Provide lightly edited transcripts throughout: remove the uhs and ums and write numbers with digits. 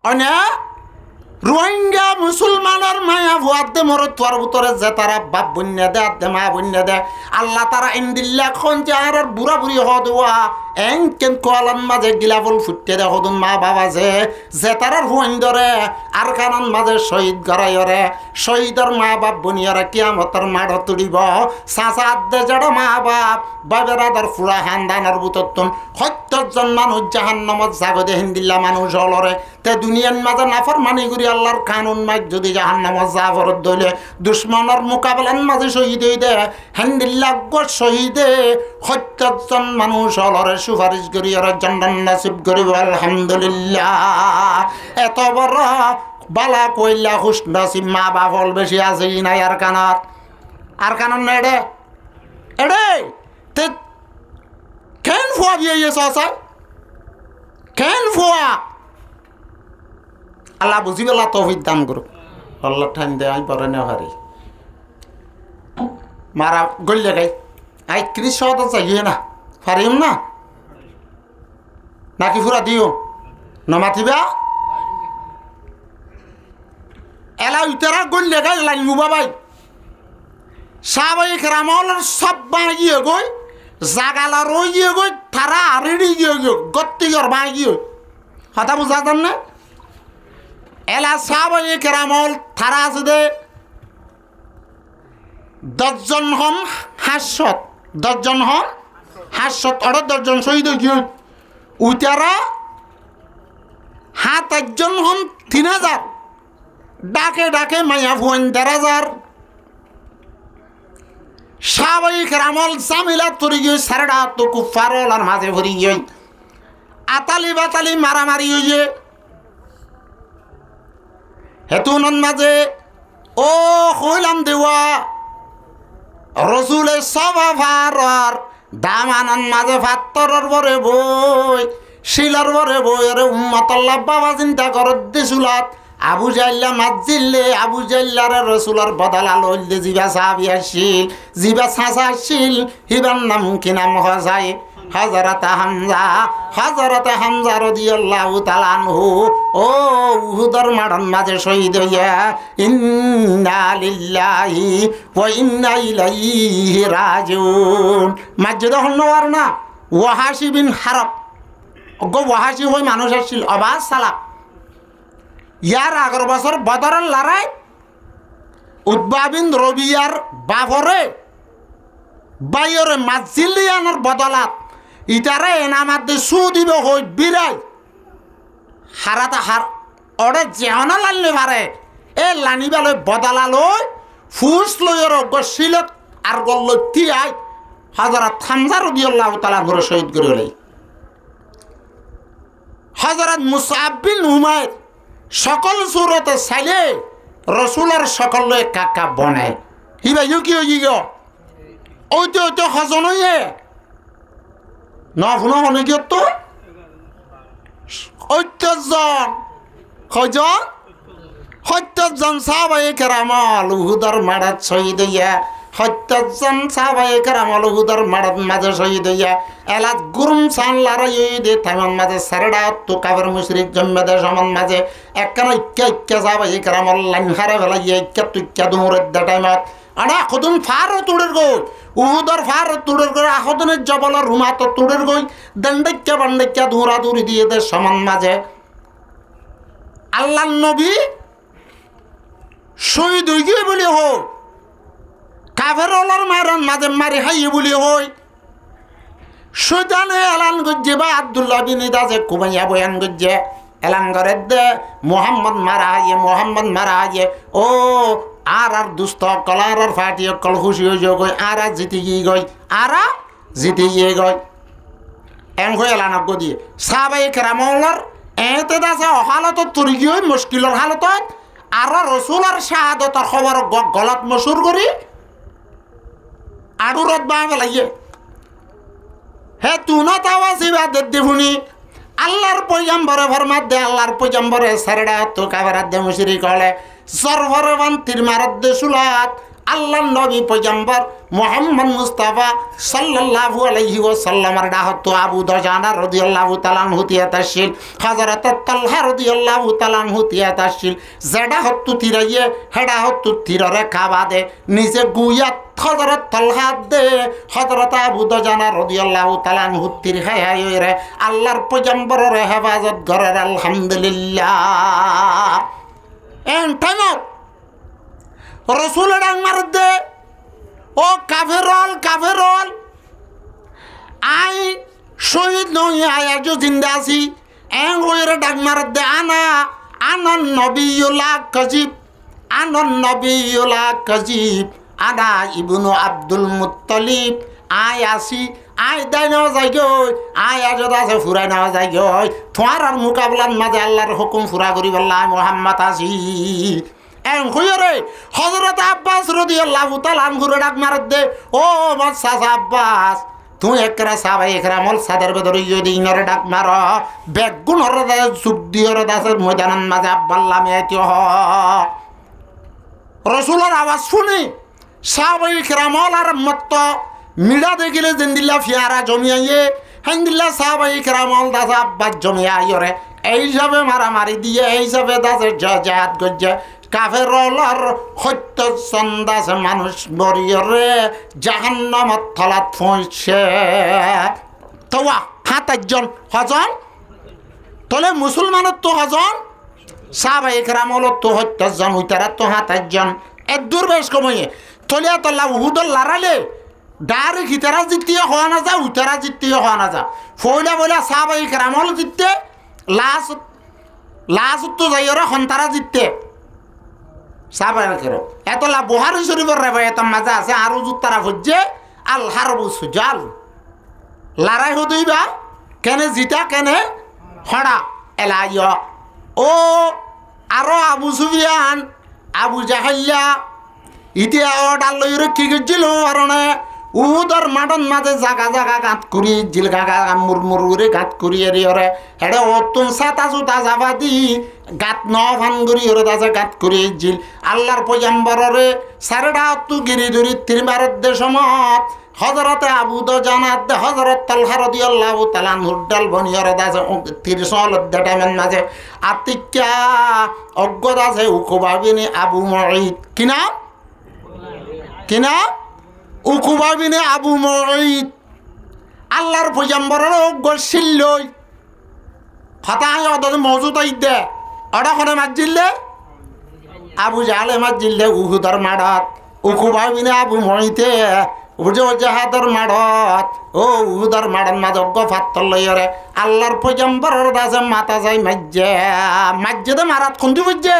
অনে রোহিঙ্গা মুসলমানের মায়া ভুয়ার দে মরত তোর ভিতরে যে তারা বাপ বন্যা দে দে মা বন্যা দে আল্লাহ তারা ইন্দিল্লা খন যে আর বুড়া বুড়ি হ দেওয়া এং কেন কোয়ালান মাঝে গিলাফুল ফুটতে দে হদুন মা বাবা যে তারার হুইন ধরে আর কানন মাঝে শহীদ গড়াইরে শহীদের মা বাপ বনিয়ারে কিয়ামতের মাঠ তুলিব চাচা আদে যারা মা বাপ বাবেরাদার ফুরা হান্দানের বুতত্তন ৭০ জন মানুষ জাহান্নামত জাগদে হিন্দিল্লা মানুষ হলরে তে দুনিয়ার মাঝে নাফরমানি করি আল্লাহর কানুন মাইক যদি জাহান্নামত জাফরত দইলে দুশ্মনের মোকাবেলার মাঝে শহীদ হই দে হিন্দিল্লা গড শহীদে ৭০ জন মানুষ হলরে সুপারিশ করি আর জান্নাত নসিব করিব আলহামদুলিল্লাহ। এত বড় বালা কইলা খুশ নসিব মা বাপ হল বেশি আছে নাই আর কানত না এডে এডে তে কেন ফুয়া দিয়ে আছে কেন ফুয়া আল্লাহ বুঝিবেলা তৌফিক দান করুক আল্লাহ ঠান দে আই পরে না হারি মারা গল্লে গাই আই কৃষক চাইয়ে না পারিম না নাকি ফুরা দিও নমাতিবা এলা উতারা গল্লে গাই লাইন মুবাবাই সাবাই কেরামলের সব বাগিয়ে গই জাগালার ইয়ে গই তারা আরেডি গিয়ে গত্তিগর বাগিয়ে কথা বুঝা যান না এলা সাবাই কেরামল তারা আছে দে 10 জন হন হাস্যত 10 জন হন হাস্যত অর্থাৎ 10 জন শহীদ হয়ে উতারা 7 জন হন 3000 ডাকে ডাকে মায়া ভুয়ান 1,000 সাবাই কেরামল জামিলা তরি গিয়ে সারাডা তো কুফারল আর মাঝে ভরি গিয়ে আতালি বাতালি মারামারি হইয়ে হেতুনন মাঝে ও কইলাম দেওয়া রসুলের সভার দামানন মাঝে ফাত্তরের বরে বই শিলার বরে বই আরে উম্মতাল্লাহ বাবা চিন্তা করত দিছুলাত আবু জাইল্লা মাজিল্লে আবু জাইল্লারে রসুলের বদলা লইলে জিবা সাহাবি আসিল জিবা সাঁচা আসিল হিবার নাম কি নাম হজাই হযরতে হামজা রাদিয়াল্লাহু তাআলা আনহু ও উহুদের মাঠের মাঝে শহীদ হইয়া ইন্না লিল্লাহি ওয়া ইন্না ইলাইহি রাজিউন মাঝে তখন নওয়ার না ওয়াহাশি বিন হারব গো ওয়াহাশি হই মানুষ আসছিল আবাস সালাম ইয়ার আগের বছর বদরের লড়াই উতবা বিন রবিয়ার বাফরে বাইরে মাজিলিয়ানের বদলাত ইটারে এনামাত দিয়ে সু দিব হই বিরাই হারাতে হার ওরে যেহনা লাললে পারে এ লানিবালে বদলা লই ফুস লইয়ের গছিলত আর গল্ল তিয়াই হযরত হামজা রাদিয়াল্লাহু তাআলা ঘরে শহীদ করে লই হযরত মুসআব বিন উমাইর সকল সুরতে সাইলে রসুলের সকল কাকা বনে হিবা কি হই গো ওইতে ওইতে হজন হইয়ে না শুনো মনে কি তো ৭০ জন কয়জন ৭০ জন সাহাবায়ে কেরামল উহুদের মাঠত শহীদ হইয়া ৭০ জন সাহাবায়ে কেরামল উহুদের মাঠত মাঝে শহীদ হইয়া এলাত গুরুম সান লড়াই দে থামান মাঝে সারডা তো কাফের মুশরিক জম্মেদে সমান মাঝে একখানা ইক্কা সাহাবায়ে কেরামল লাইন হারে ফেলাইয়া ইক্কা তুক্কা দৌড়ের দে টাইমত আনা খুদুন ফার তুড়ের গই উহুদর ফার তুড়ের গই আহদনের জবলের রুমাত তুড়ের গই দণ্ডক্কা বান্ডক্কা দৌড়া দৌড়ি দিয়ে দে সমান মাঝে আল্লাহর নবী শহীদ হই গিয়ে বলি হোক কাফের ওলার মারান মাঝে মারি হাইয়ে বলি হই সুদানে এলান গজ্জে বা আব্দুল্লাহ বিন ইদাজে কুমাইয়া বয়ান গজ্জে এলান করে দে মোহাম্মদ মারা হাইয়ে ও আর দুস্থ কলার ফাটি কল খুশি হয়ে যাও গই আর জিতে গিয়ে গই আর জিতে গিয়ে গই এম হয়ে এলানক গদিয়ে সাহাবায়ে কেরামলর এতে দাসে হালত তুরি গিয়ে মুশকিলর হালত আর রসুলের শাহাদতর খবর গলত মশুর করি আড়ুরত বাঁধ লাগিয়ে হে তুনা তাওয়া সিবা দে শুনি আল্লাহর পয়গম্বরে ফরমাত দে আল্লাহর পয়গম্বরে সারডা তো কাবেরাত দে মুশরিক হলে সরফরে বান্তির মারত দে সুলাত আল্লাহ নবী পয়গম্বর মুহাম্মদ মুস্তাফা সাল্লাল্লাহু আলাইহি ওয়াসাল্লামের ডাহত আবু দজানা রাদিয়াল্লাহু তাআলা আনহু তিয়াতাশিল হযরত তালহা রাদিয়াল্লাহু তাআলা আনহু তিয়াতাশিল যেডা হত্তু তিরাইয়ে হেডা হত্তু তিররে খাবা দে নিজে গুয়াত হযরত তালহা দে হযরত আবু দজানা রাদিয়াল্লাহু তাআলা আনহু তির হায়ায়রে আল্লাহর পয়গম্বরের হেফাজত করার আলহামদুলিল্লাহ এন টাইমত রসুল ডাং মার দে ও কাফেরল আই শহীদ নই আই আজ জিন্দা আছি এং ওরে ডাং মার দে আনন নবিয়ুলা কাজিব আনা ইবনু আব্দুল মুত্তালিব আই আসি আই দাই নেওয়া যায় গই আই আজত আছে ফুরাই নেওয়া যায় গই তোমার আর মোকাবিলার মাঝে আল্লাহর হুকুম ফুরা করি বললাম মোহাম্মদ আসি এং হইরে হযরত আব্বাস রাদিয়াল্লাহু তাআলা আনহুরে ডাক মার দে ও আমার চাচা আব্বাস তুই একরা সাহাবা একরামল সাদের বদর যদি ইনরে ডাক মার বেগুন হরে দা যুগ দিয়রে দাসের ময়দানের মাঝে আব্বাল্লাহ মেতি হ রাসূলের আওয়াজ শুনি সাহাবা একরামল আর মত মিডা দেখিলে জিন্দিল্লা ফিয়ারা জমিয়াইয়ে হান্দিল্লা সাহাবা একরামল দাস আব্বাস জমিয়াইরে এই সবে মারামারি দিয়ে এই সবে দাসের জাহাদ গজ্জে কাফেরলার সত্য চন্দাস মানুষ মরিয়রে জাহান্নামত থলাত পৌঁছে তোয়া ৭ হজন তলে মুসলমানের তো হজন সাহাবা একরামলত তো ৭০ জন উইতারা তো ৭ জন এক দূর বেশ কময়ে তলিয়া তল্লা উহুদল লারালে ডারে গিতারা জিতিয়ে হওয়া না যা উইতারা জিতিয়ে হওয়া না যা ফইলা বলে সাহাবা একরামল জিততে লাস্ট তো যাইরে হন্তারা জিততে সাবাই করো এতলা বুহারি শরীফের রেবায়াত মাঝে আছে আরো জুতারা হজ্জে আল হারবু সুজাল লড়াই হদইবা কেনে জিতা কেনে হড়া এলাইয় ও আরো আবু সুফিয়ান আবু জাহাল্লা ইতিয়া ও ডাল কি গেছিল কারণে উহুদর মাঠন মাঝে জাগা গাঁত করি জিল গাগা মুরমুর করে গাঁত করি এরিয়রে হেডে অতুন সাতা সুতা যাবা দি গাঁত ন ভাঙ্গুরি ওরে দাসে গাঁত করি জিল আল্লাহর পয়গম্বররে সারেডা অতু গিরি ধরি তিরবারের দেশমত হযরতে আবু দজানাত দে হযরত তালহা রাদিয়াল্লাহু তাআলা নুরডাল বনিয়রে দাসে ৩০ টাইমের মাঝে আতিক্যা অজ্ঞ দাসে উকুবাবিনি আবু মুঈদ কিনা উকুবা বিনে আবু মুঈদ আল্লাহর পয়গম্বরের অগ্রশীল লই ফাতাহ অদদ মওজুদ আইদে অডা করে মাজিলে আবু জাহলে মাজিলে উহুদর মাড়াত উকুবা বিনে আবু মুঈদে উজে জাহাদর মাড়াত ও উহুদর মাড়ান মাঝ অগ্র ফাত্তর লইরে আল্লাহর পয়গম্বরের দাসে মাতা যাই মাজ্জে দে মারাত খুন্দি বুঝছে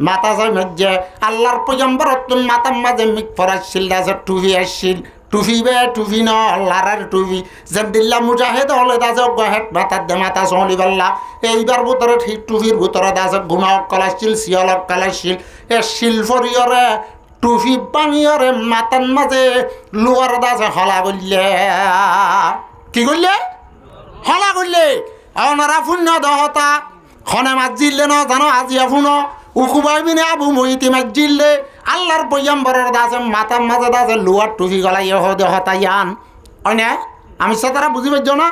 মাতা যাই মাজ্জে আল্লাহর পয়গম্বর তুন মাতার মাঝে মিক ফরাসিল দাসে টুফি আসছিল টুফি বে টুফি ন লারার টুফি জেন্দিল্লা মুজাহিদ হলে দাসে অগ্র হেট মাতার দে মাতা চলি বললা এইবার ভিতরে ঠিক টুফির ভিতরে দাসে গুণা কলাছিল শিয়ল কলাছিল এ শিলফরিয়রে টুফি বাঙিয়রে মাতার মাঝে লোয়ার দাসে হলা করলে কি করলে হলা করলে ওনারা পুণ্য দহতা খনে মাজিলে ন জানো আজি ফুন উকুবাই বিনে আবু মুঈদ মাজিলে আল্লাহর পয়গম্বরের দাসে মাতার মাঝে দাসে লোয়ার টুফি গলাই দহতা ইয়ান অনে আমি তারা বুঝি পাইছ না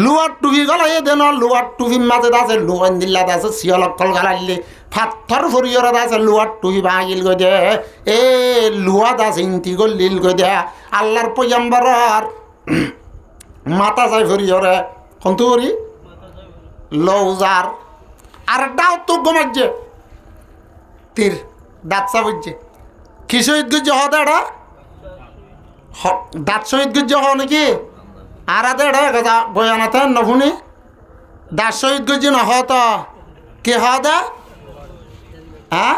লোয়ার টুফি গলাই দেন লোয়ার টুফির মাঝে দাসে লোয়ান দিল্লা দাসে শিয়লকল গলাইলে ফাত্থর ফরিয়র দাসে লোয়ার টুফি ভাঙিল গই দে এ লোয়া দাস ইন্তি গলিল গই দে আল্লাহর পয়গম্বরের মাতা যাই ফরিয়রে কন্তু করি লৌজার আর ডাও তো গমাজ্জে তীর দাঁত বুঝছে কি শহীদ গুজ্জ হ দেড়া দাঁত শহীদ গুজ্জ হ নাকি আর দেড়া কথা বয়ানাতে নভুনি দাঁত শহীদ গুজ্জি নহ তো কি হ দে হ্যাঁ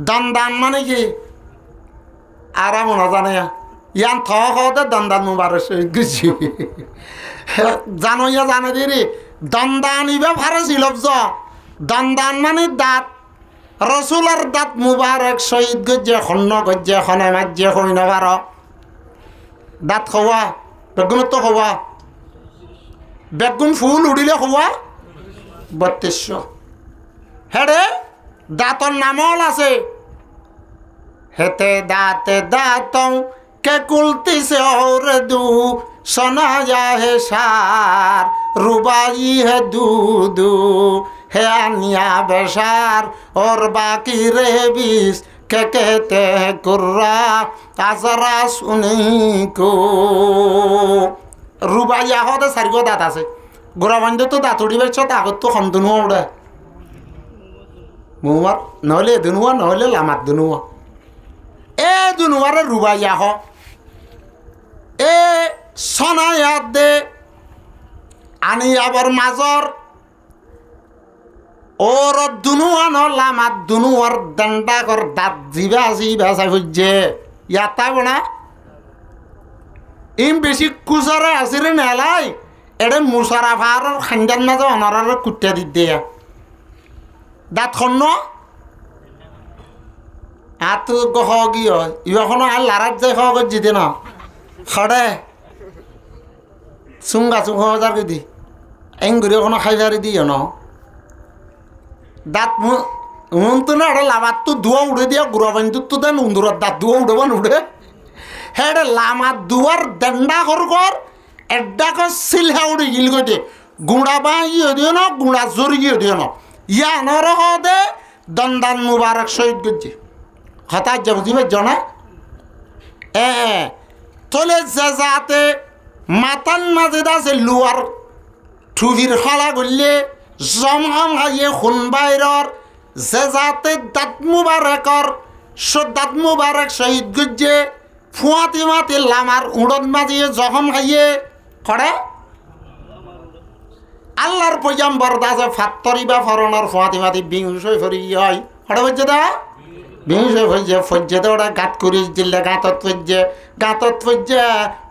দান মানে কি আর মনে জানে ইয়ান থ দে দন্দান মুবারক শহীদ গুজ্জি জানো ইয়া জানে দিরি দন্দান ইবে ফারসি লফজ দন্দান মানে দাঁত রসুলের দাঁত মুবারক শহীদ গজ্জে খন্ন গজ্জে খনে মাজ্জে হই নবার দাঁত খোয়া বেগুনত তো খোয়া বেগুন ফুল উড়িলে খোয়া ৩২০০ হেডে দাঁতর নামল আছে হেতে দাঁতং কে কুলতিছে और दू सनाया है सार रुबाई है दूदू है अनिया बेसार और बाकी रहे बीस के कहते हैं कुर्रा आजरा सुनी को रुबाइया होते सारिगो दाँत আছে গোড়া বান্ধে তো দাঁত উড়ি বেশ আগত তো খন দুনুয়া উড়ে মুমার নহলে দুনুয়া নহলে লামাত দুনুয়া এ দুনুয়ারে রুবাইয়া হ এ সনায়াত দে আনি আবার মাজর ওর দুনুয়া ন লামাত দুনুয়ার দণ্ডা কর দাঁত জিবা জিবা চাই হইছে ইয়াতা বনা ইম বেশি কুসারে আসিরে নেলাই এড়ে মুসারাফার খান্ডার মাঝে অনারার কুট্টা দি দেয়া দাঁত খন্ন হাত গহ গি হয় ইবাখনো আর লারাত যাই খাওয়া করে জিতে না খড়ে চুঙ্গা চুঙ্গ হাজার কে দি এঙ্গুরি ওখানে খাইজারি দিও ন দাঁত মন তো না এটা লামাত তো ধোয়া উড়ে দিয়া গুড়া বান্ধু তো দেন উন্দুরার দাঁত ধোয়া উড়ে উড়ে হ্যাঁ এটা লামাত দুয়ার দণ্ডা কর এডাকে সিলহা উড়ি গিল গইতে গুঁড়া বা ইয়ে দিও না গুঁড়া জোর গিয়ে দিও না ইয়া নর দে দন্দান মুবারক শহীদ গজ্জি হঠাৎ যাব দিবে জনা তলে যে যাতে মাতান মাঝে আছে লোয়ার ঠুভির খালা গললে জমহাম হাইয়ে খুন বাইরর যে যাতে দাঁত মুবারকর দাঁত মুবারক শহীদ গজ্জে ফুয়াতি মাতি লামার উড়ন মাঝিয়ে জখম খাইয়ে করে আল্লাহর পয়গাম্বর দাসে ফাত্তরি বা ফরণর ফুয়াতি মাতি বিংশই ফরি হয় হঠাৎ বলছে দা বিংশই ফজে ফজে তো ওটা গাত করি দিলে গাঁতত ফজে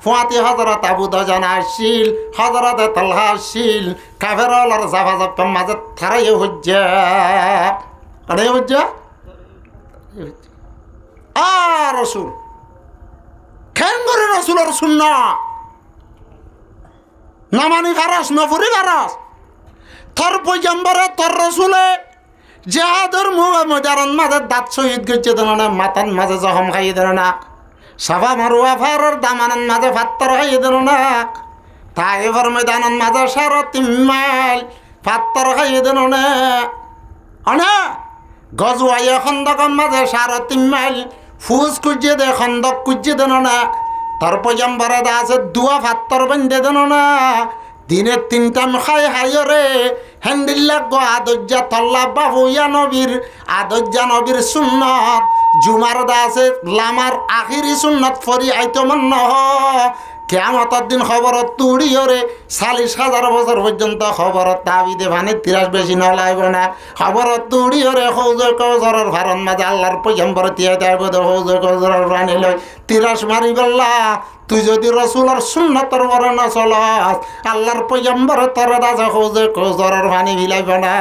ফুয়াতি হজরত আবু দজন আসিল হজরত তলহা আসিল কাফেরলার জাফা জাফা মাঝে থারাইয়ে হজ্জে হঠাৎ হজ্জে আর রসুল খেন করে রসুলের শূন্য নামানি ফারস নফুরি ফারস থর পয়গম্বরে তোর রসুলে জেহাদের ময়দান মাঝে দাঁত শহীদ গেছে দেন না মাতান মাঝে জখম খাইয়ে দেন না সাফা মারুয়া ফারর দামানান মাঝে ফাত্তর খাইয়ে দেন না তাইফর ময়দানের মাঝে 3.5 মাইল ফাত্তর খাইয়ে দেন না অনা গজওয়াইয়ে খন্দকন মাঝে 3.5 মাইল ফুস কুজিয়ে দে খন্দক কুজিয়ে দেন না তার পয়গম্বরে আছে দুয়া ফাত্তর বেঁধে দেন না দিনে 3 টাইম খাই হাইরে হেন্দিল্লা গো আদজ্জা তল্লা বাহুয়া নবীর আদজ্জা নবীর সুন্নত জুমার দাসে লামার আখিরি সুন্নত ফরি আইতো মন কেয়ামতের দিন খবরত তুড়িয়রে 40,000 বছর পর্যন্ত খবরত দাবিদে ভানে 30 বেশি নলাইব না খবরত তুড়িয়রে হৌজর কৌজরের ভারণ মাঝে আল্লাহর পয়গম্বর তিয়া দেব হৌজর কৌজরের রানি লই 30 মারি গল্লা তুই যদি রসুলের সুন্নতর বরে না চলাস আল্লাহর পয়গম্বর তোর দাসে হৌজর কৌজরের ভানি ভিলাইব না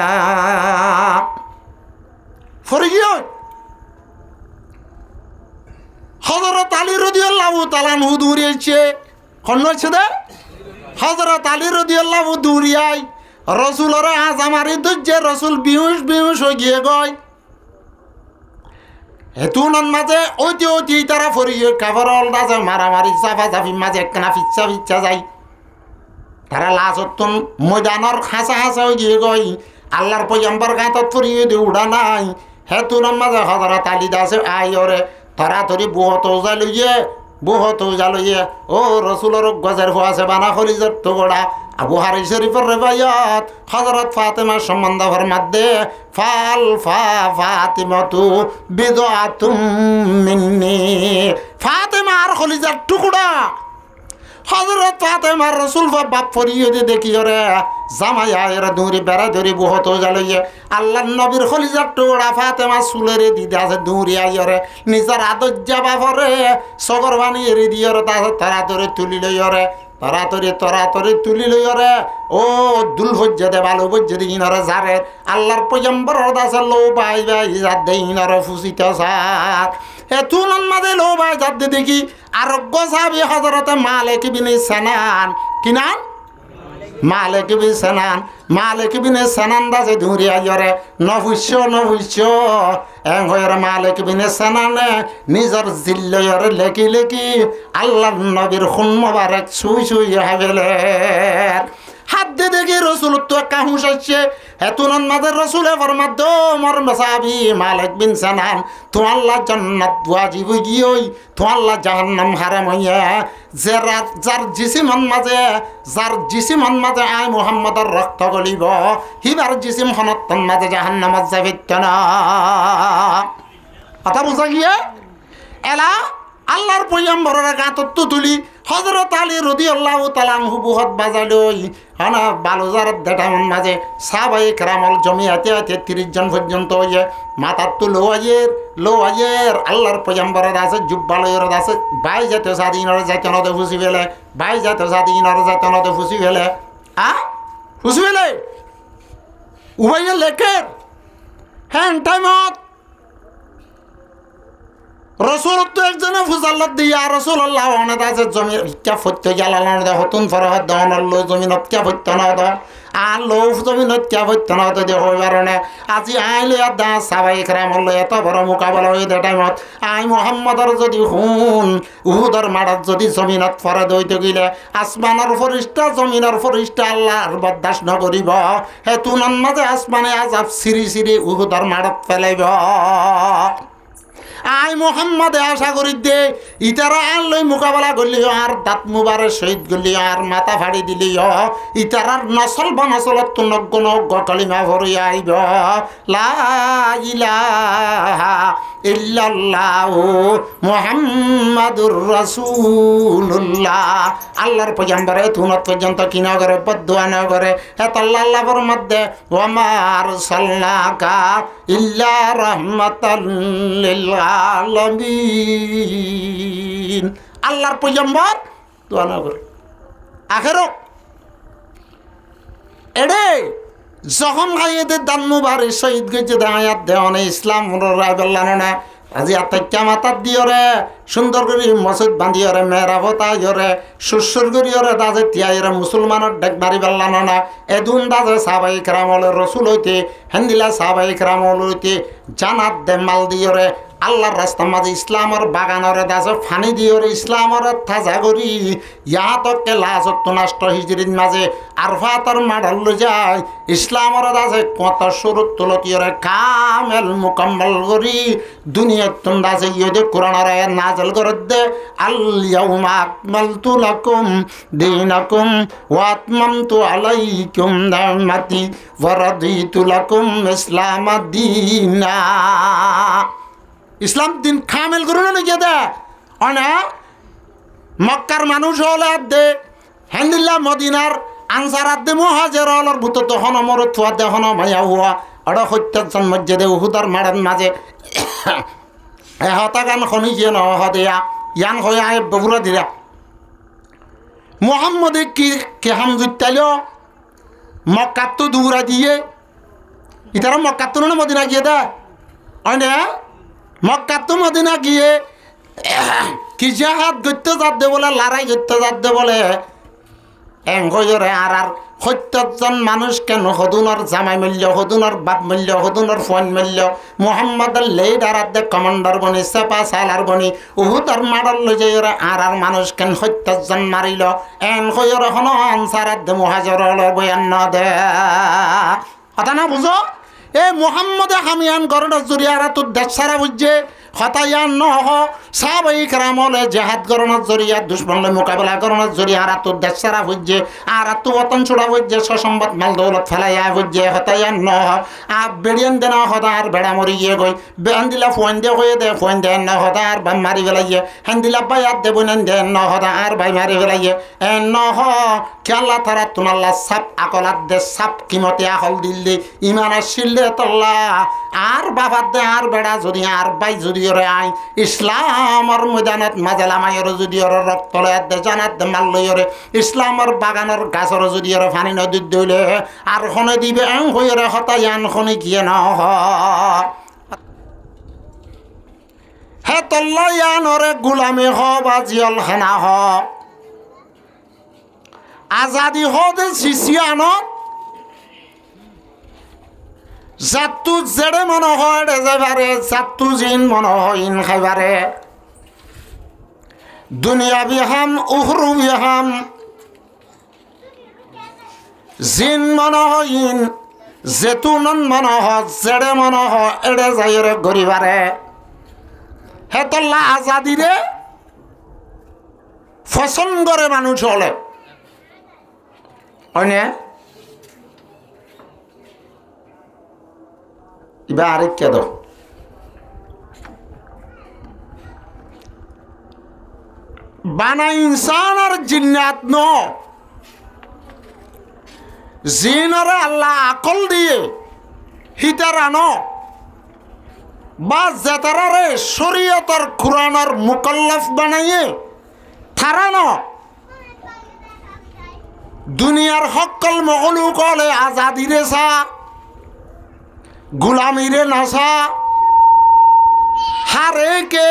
ফরি গিয়ে হযরত আলী রাদিয়াল্লাহু তাআলা আনহু দৌড়িয়েছে কন্নছে দে হযরত আলী রাদিয়াল্লাহু দৌড়িয়াই রসুলের আজামারি দুজে রসুল বিহুশ হয়ে গিয়ে গয় হেতুনন মাঝে অতি তারা ফরিয়ে কাফরল দাসে মারামারি চাফা চাফি মাঝে একখানা ফিচ্ছা যাই তারা লাজতন ময়দানের হাসা হয়ে গিয়ে গই আল্লাহর পয়গম্বর গাঁতত ফরিয়ে দিয়ে উড়া নাই হেতুনন মাঝে হযরত আলী দাসে আইরে তরাতরি বহুত জালইয়ে ও রসুলের গজের ফুয়াছে বানা খলিজের টুকরা আবু হারি শরীফের রেবায়াত হযরত ফাতেমার সম্বন্ধ ফরমাত দে ফাতিমাতু বিদআতুম মিন্নি ফাতেমার খলিজের টুকরা হযরত ফাতেমার রসুল বাপ ফরিয়ে দিয়ে দেখি রে জামাই আয়ের দৌড়ি বেড়া ধরি বহুত জালইয়ে আল্লাহ নবীর খলিজার টুকরা ফাতেমা চুলেরে দিদে আছে দৌড়ি আইরে নিজের আদজ্জা বাপরে সগর বানিয়ে দিয়ে তাড়াতাড়ি তুলি লইরে তরাতরি তুলি লইরে ও দুল ভজ্জে দে ভালো ভজ্জে দি ইনরে যারে আল্লাহর পয়গম্বর দাসে লো বাই যাত দে ইনরে ফুসিতে সার এতুনন মাঝে লো বাই যাত দে দেখি আরোগ্য সাহাবী হযরত মালিক বিন সিনান কি নাম মালিক বিন সিনান মালিক বিনে সানান্দা যে ধুরি আইরে নভুষ্য এং হয়ের মালিক বিনে সানানে নিজর জিল্লয়র লেকি লেকি আল্লাহ নবীর খুন মোবারক শুই হাবেলে হাত দিয়ে দেখি রসুল তো একটা হুঁশ আসছে হেতুনন মাদের রসুলে ফরমাদ মর মেসাবি মালিক বিন সানান তো আল্লাহ জান্নাত ওয়াজিব গিয়েই তো আল্লাহ জাহান্নাম হারাম হইয়া যে যার জিসিমন মাঝে আই মুহাম্মদর রক্ত গলিব হিবার জিসিম হনতন মাঝে জাহান্নামত যাবিত না কথা বুঝা গিয়ে এলা আল্লাহর পয়গম্বরের গাঁতত তুলি হযরত আলী রাদিয়াল্লাহু তাআলা আনহু বহুত বাজালই হানা বালুজার দেটামন মাঝে সাহাবায়ে কেরামল জমিয়াতে 30 জন পর্যন্ত হইয়ে মাথার তো লোয়ায়ের আল্লাহর পয়গম্বরের আছে জুব্বালয়ের আছে বাই যেতে স্বাধীনর যাইতে নদে ফুসি ফেলে বাই যেতে স্বাধীনর যাইতে নদে ফুসি ফেলে ফুসি ফেলে উবাইয়ে লেখের হ্যাঁ টাইমত রসুল তো একজনে ফুজাল্লাত দিয়া রসুল্লাহ অনেক আছে জমি কে ফত্য গেলাল হতুন ফরহত দহনের লো জমিনত কে ফত্য না দ আর লো জমিনত কে ফত্য না দ দেহ কারণে আজি আইলে দা সাবাই খেরাম হলো এত বড় মোকাবেলা হয়ে দে টাইমত আই মোহাম্মদর যদি হুন উহুদর মারাত যদি জমিনত ফরে দইতে গেলে আসমানের ফরিস্তা জমিনের ফরিস্তা আল্লাহর বরদাস্ত নকরিব হেতুনন মাঝে আসমানে আজাব সিরি উহুদর মারাত ফেলাইব আই মোহাম্মদে আশা করি দে ইতারা আর লই মোকাবেলা করলিও আর দাঁত মুবারে শহীদ করলিও আর মাথা ফাড়ি দিলিও ইতারার নসল বনসলত তো নগ্ন নগ্ন কলিমা ভরি আইব লা ইলাহা ইল্লাল্লাহু মুহাম্মাদুর রাসূলুল্লাহ আল্লাহর পয়গম্বরে তুনত পর্যন্ত কি না করে বদদুয়া না করে এত আল্লাহর মধ্যে ওয়া মা আরসালনাকা ইল্লা রাহমাতাল লিল আলামিন আল্লাহর পয়গম্বর দোয়া না করে আখেরো এডে যখন গায়েদের দান মুবারে শহীদ গেছে দায়াত দেওয়ানে ইসলাম রায় বললাম না আজি আত্মা মাতার দিয়রে সুন্দর করে মসজিদ বান্ধিয়রে মেহরাবতা ইয়রে সুসুর করিয়রে দাজে তিয়াইরে মুসলমানের ডেক মারি বেল্লানো না এদুন দাজে সাহাবাই কেরামলে রসুল হইতে হেন্দিলা সাহাবাই কেরামল হইতে জানাত দে মাল দিয়রে আল্লাহর রাস্তার মাঝে ইসলামের বাগানরে দাজে ফানি দিয়রে ইসলামের তাজা করি ইহা তককে লাজত নষ্ট হিজরির মাঝে আরফাতর মাডল যায় ইসলামের দাজে কত শুরু তুলতিয়রে কামেল মুকম্মল করি দুনিয়ার তুম দাজে ইয়ে কোরআনের আয়াত নাজল করে দে আল ইয়াউমা আকমালতু লাকুম দীনাকুম ওয়া আতমামতু আলাইকুম নি'মাতি ওয়া রাদিতু লাকুম ইসলাম দীনা ইসলাম দিন কামেল করুন না গিয়ে দে অনেক মক্কার মানুষ হলে দে হেন্দিল্লা মদিনার আনসার দে মহাজের হলর ভূত তো হন মর থুয়া দে হন মায়া হুয়া অড সত্যজন মসজিদে উহুদার মারান মাঝে হতা গান খনি গিয়ে নহ দেয়া ইয়ান হয়ে আয় বগুড়া দিলা মোহাম্মদে কি হামজুতাইল মক্কাত তো দূরা দিয়ে ইতারা মক্কাত তো না মদিনা গিয়ে দে অনেক মক্কাত তো মদিনা গিয়ে কি জাহাদ গত্য যাত দে বলে লড়াই গত্য যাত দে বলে এঙ্গরে আর সত্যজন মানুষ কেন হদুনর জামাই মূল্য হদুনর বাপ মূল্য হদুনর ফোন মূল্য মোহাম্মদের লেডার দে কমান্ডার বনি চেপা সালার বনি উহুদর মাডল লৈ যাই আর মানুষ কেন সত্যজন মারিল এন হইর হন আনসার দে মহাজর বয়ান ন দে কথা না বুঝো এ মোহাম্মদে হামিয়ান গরডর জরিয়ারা তোর দেশ সারা বুঝছে হতায়ান নহ সাহাবাই কেরামলে জেহাদ করণের জরিয়া দুশ্মনলে মোকাবেলা করণের জরিয়া আর তোর দেশ সারা বুঝছে আর তো বতন ছোড়া বুঝছে সসম্বাদ মাল দৌলত ফেলাইয়া বুঝছে হতায়ান নহ আর বেড়িয়ান দেনা হতা আর বেড়া মরি গিয়ে গই বেন দিলা ফোন দিয়ে হয়ে দে ফোন দেন না হতা আর বাই মারি ফেলাইয়ে হেন দিলা বাই আর দেব নেন দেন ন হতা আর বাই মারি ফেলাইয়ে নহ খেলা তারা তোমাল্লা সাপ আকলাত দে সাপ কিমতে আহল দিল্লি ইমান আসিল্লে তল্লা আর বাবার দে আর বেড়া যদি আর বাই যদি আই ইসলামর ময়দানত মাজেলামাইর যদি রক্ত দে জানাত দে মাল লইরে ইসলামর বাগানের গাছর যদি ফানি নদীত দইলে আর খনে দিবে এং হইরে হতায়ান খনি গিয়ে ন হে তল্লায়ানরে গুলামি হ বা জিয়ল হেনা হ আজাদি হ দে সিসিয়ানত জাতু জেড়ে মনে হয় যাইবারে, জাতু জিন মনে হয় ইন খাইবারে। দুনিয়া বিহাম উহরু বিহাম, জিন মনে হয় ইন, জেতুনন মনে হয় জেড়ে মনে হয় এড়ে যাইরে গরিবারে। হেতল্লা আজাদিরে পছন্দ করে মানুষ হলে হয়নে। এবার আরেক কে দো বানা ইনসান আর জিন্নাত ন, জিনরে আল্লাহ আকল দিয়ে হিতারানো বা জেতারারে শরীয়তর কুরআনের মুকাল্লাফ বানাইয়ে থারানো দুনিয়ার সকল মখলুকলে আজাদিরে চা, গুলামিরে নাচা, হারেকে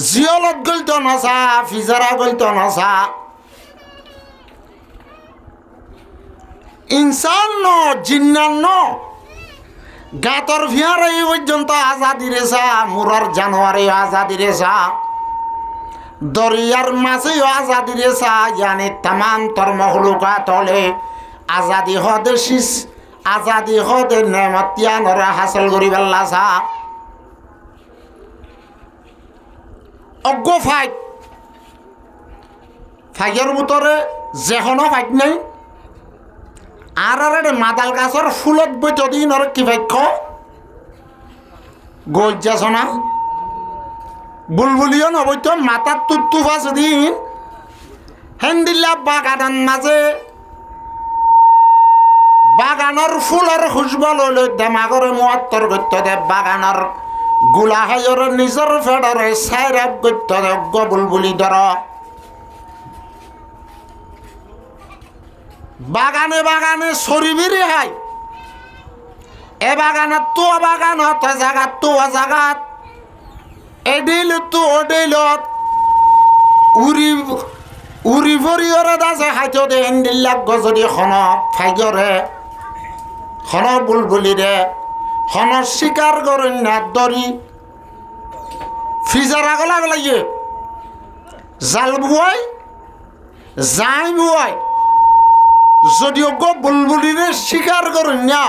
জিয়লত গলত নাচা, ফিজারা গলত নাচা। ইনসান ন জিন্নান ন গাতর ভিয়ার এই পর্যন্ত আজাদিরে চা, মুরার জানোয়ারে আজাদিরে চা, দরিয়ার মাছেও আজাদিরে চা, ইয়ানি তামাম তর মখলুকাত হলে আজাদি হদে শিস, আজাদি হদে নেমতিয়ানরা হাসিল করি পেল্লা চা। অজ্ঞ ফাইট ফাইয়ের ভিতরে যেখনো ফাইট নাই। আর মাদাল গাছর ফুলত বৈত দিন আর কি ভাগ্য গজ্জাছ না বুলবুলিও নবৈত মাথার তুত্তু ফাঁস দিন হেন্দিল্লা বাগানের মাঝে বাগানের ফুলের খুশবা লইলে দেমাগরে মুয়াত্তর গত্য দে বাগানের গুলাহাইর নিজের ফেডরে সাইরাপ গত্য দে বুলবুলি ধর বাগানে বাগানে সরিবিরি হাই এ বাগানত তো বাগানত জাগাত তো জাগাত এডিল তো ওডিলত উরি উরি ভরিয়রে দাসে হাইতো দে এন্দিল্লাক গজদি খন ফাইজরে খন বুলবুলিরে খন শিকার করুন না দরি ফিজার আগলা গলাইয়ে জাল বুয়াই যাই বুয়াই যদিও গো বুলবুলিরে শিকার করুন না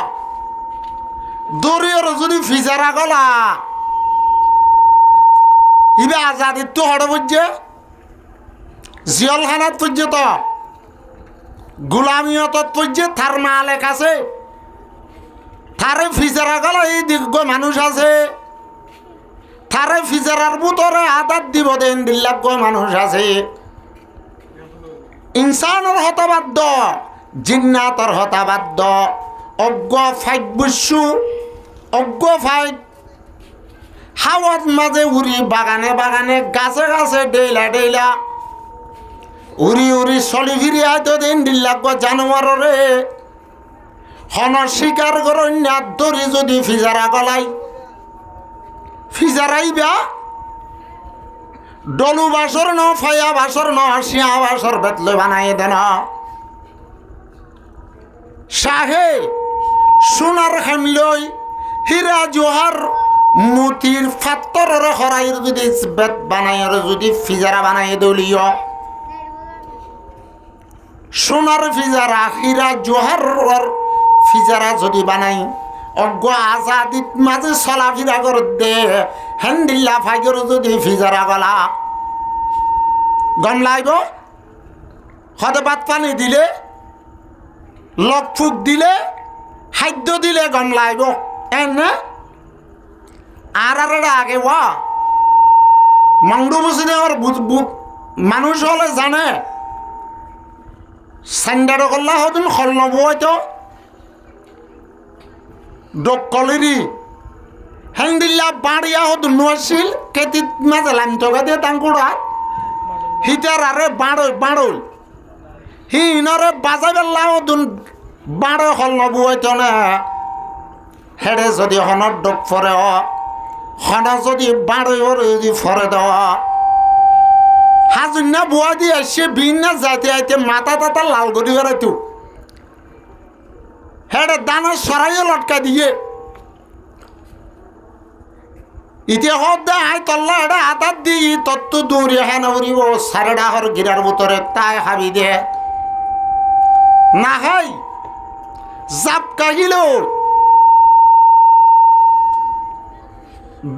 দরিয়র যদি ফিজারা গলা ইবে আজাদির তো হড় বুঝছে জিয়লখানাত পুজছে তো গুলামিয়ত পুজছে থার মালেক আছে থারে ফিজারা গলা এই দিগ্গ মানুষ আছে থারে ফিজারার বুতরে আদাত দিব দেন দিল্লাগ্য মানুষ আছে ইনসানের হতবাদ্য জিন্নাতর হতাবাদ্য অজ্ঞ ফাইট বুঝছু অজ্ঞ ফাইট হাওয়াত মাঝে উড়ি বাগানে বাগানে গাছে গাছে ডেইলা ডেইলা উড়ি উড়ি চলি ফিরি হয়তো দিন দিল্লাগ জানোয়ারে হন শিকার করন্যা দরি যদি ফিজারা গলাই ফিজারাইবা ডলু বাসর ন ফায়া বাসর ন শিয়া বাসর বেতলে বানাই দেন শাহে সোনার হেমলই হীরা জোহার মতির ফাত্তরের হরাইর যদি বেত বানাই যদি ফিজারা বানাই দলীয় সোনার ফিজারা হীরা জোহার ফিজারা যদি বানাই অজ্ঞ আজাদিত মাঝে চলা ফিরা কর দে হেন্দিল্লা ফাইগর যদি ফিজারা গলা গম লাইব হতে ভাত পানি দিলে লক ফুক দিলে খাদ্য দিলে গম লাইব এনে আর আগে ওয়া মাংডু বসে আমার মানুষ হলে জানে সান্ডার করলা হতুন খল নব হয়তো ডকলিরি হেন্দিল্লা বাড়িয়া হতুন নছিল কেতিত মাঝে লাইন টকা দিয়ে তাঙ্কুড়া হিটার আরে বাড়ই বাড়ই হি ইনরে বাজাই বেলা হতুন বাড়ে খল নব হয়তো না হেডে যদি হনত ডক ফরে হন যদি বাড়ই যদি ফরে দেওয়া হাজুন্না বুয়া দিয়ে সে ভিন্ন যাইতে আইতে মাথা টাতা লাল করি বেড়াইতো হেডে দানা সরাইও লটকা দিয়ে ইতিয়া হদ আই তল্লা এটা আতাত দি তত্তু দূরি হ্যাঁ উড়িব সাড়ে ডাহর গিরার ভিতরে তাই হাবি দে না হাই জাপকা গিল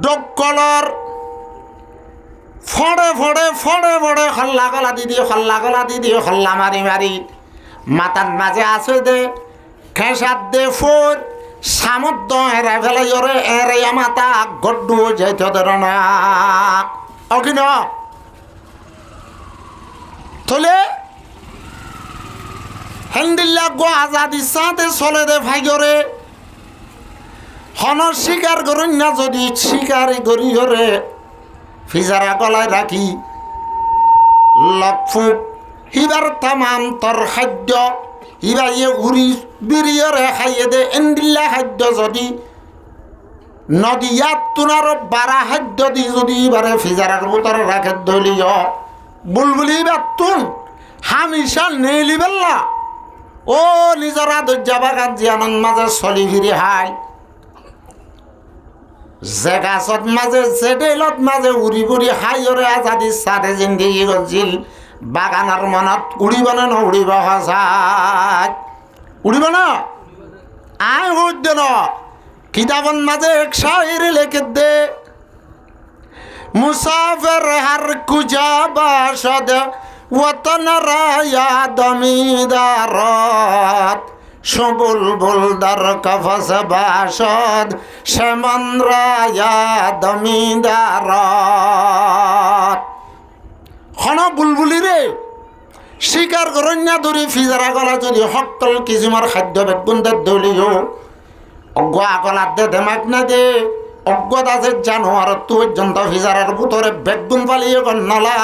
ডকলর ফড়ে ফড়ে ফড়ে ফড়ে হল্লা গলা দিদি হল্লা গলা দিদি হল্লা মারি মারি মাতার মাঝে আছে দে খেসার দে ফোর সামর্থ এরা ফেলে ওরে এরে মাতা গড্ডু যাইতে ধর না অকিন থলে হেন্দিল্লা গো আজাদি সাথে চলে দে ভাইগরে হন শিকার করুন না যদি শিকারি করি হরে ফিজারা গলায় রাখি লকফুক হিবার তামাম তোর খাদ্য হিবা ইয়ে উড়ি বিরিয়রে খাইয়ে দে এন্দিল্লা খাদ্য যদি নদী ইয়াত তোনার বারা খাদ্য দি যদি এবারে ফিজারার ভিতরে রাখে দলীয় বুলবুলি বাতুন হামিশা নেইলি বেল্লা ও নিজরা দজ্জা বাগান জিয়ানন মাঝে চলি ফিরি হাই যে গাছত মাঝে যে ডেলত মাঝে উড়ি বুড়ি হাইরে আজাদি সাথে জিন্দিগি গজিল বাগানের মনত উড়িব না উড়িব হাসায় উড়িব না আয় উঠবে না কিতাবন মাঝে এক শায়ের লেখে দে মুসাফির হর কুজা বাসদ ওতন রায়া দমিদারত সুবুলবুল দর কফস বাসদ সেমন রায়া দমিদারত হন বুলবুলি রে শিকার করন্যা ধরি ফিজারা গলা যদি হকল কিছুমার খাদ্য বেগুন্দের দলীয় অজ্ঞ আগলার দে দেমাক না দে অজ্ঞত আছে জানোয়ার পর্যন্ত ফিজারার ভিতরে বেগুন পালিয়ে নলা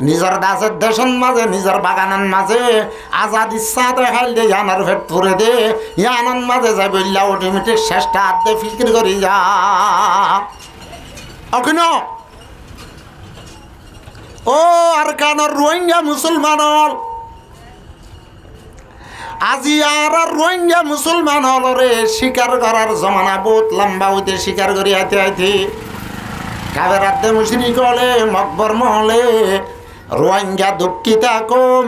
নিজের দাসের দেশন মাঝে নিজের বাগানের মাঝে আজাদ ইচ্ছাতে খাইল দে ইয়ানার ভেট পুরে দে ইয়ানার মাঝে যাই বললা অটোমেটিক শেষটা হাত দে ফিকির করি যা অখিন ও আর কানর রোহিঙ্গা মুসলমান হল আজি আর রোহিঙ্গা মুসলমান হল রে শিকার করার জমানা বহুত লম্বা হইতে শিকার করি আইতে আইতে কাবের আদে মুশরিক হলে মকবর মহলে রোহিঙ্গা দুঃখিতা কম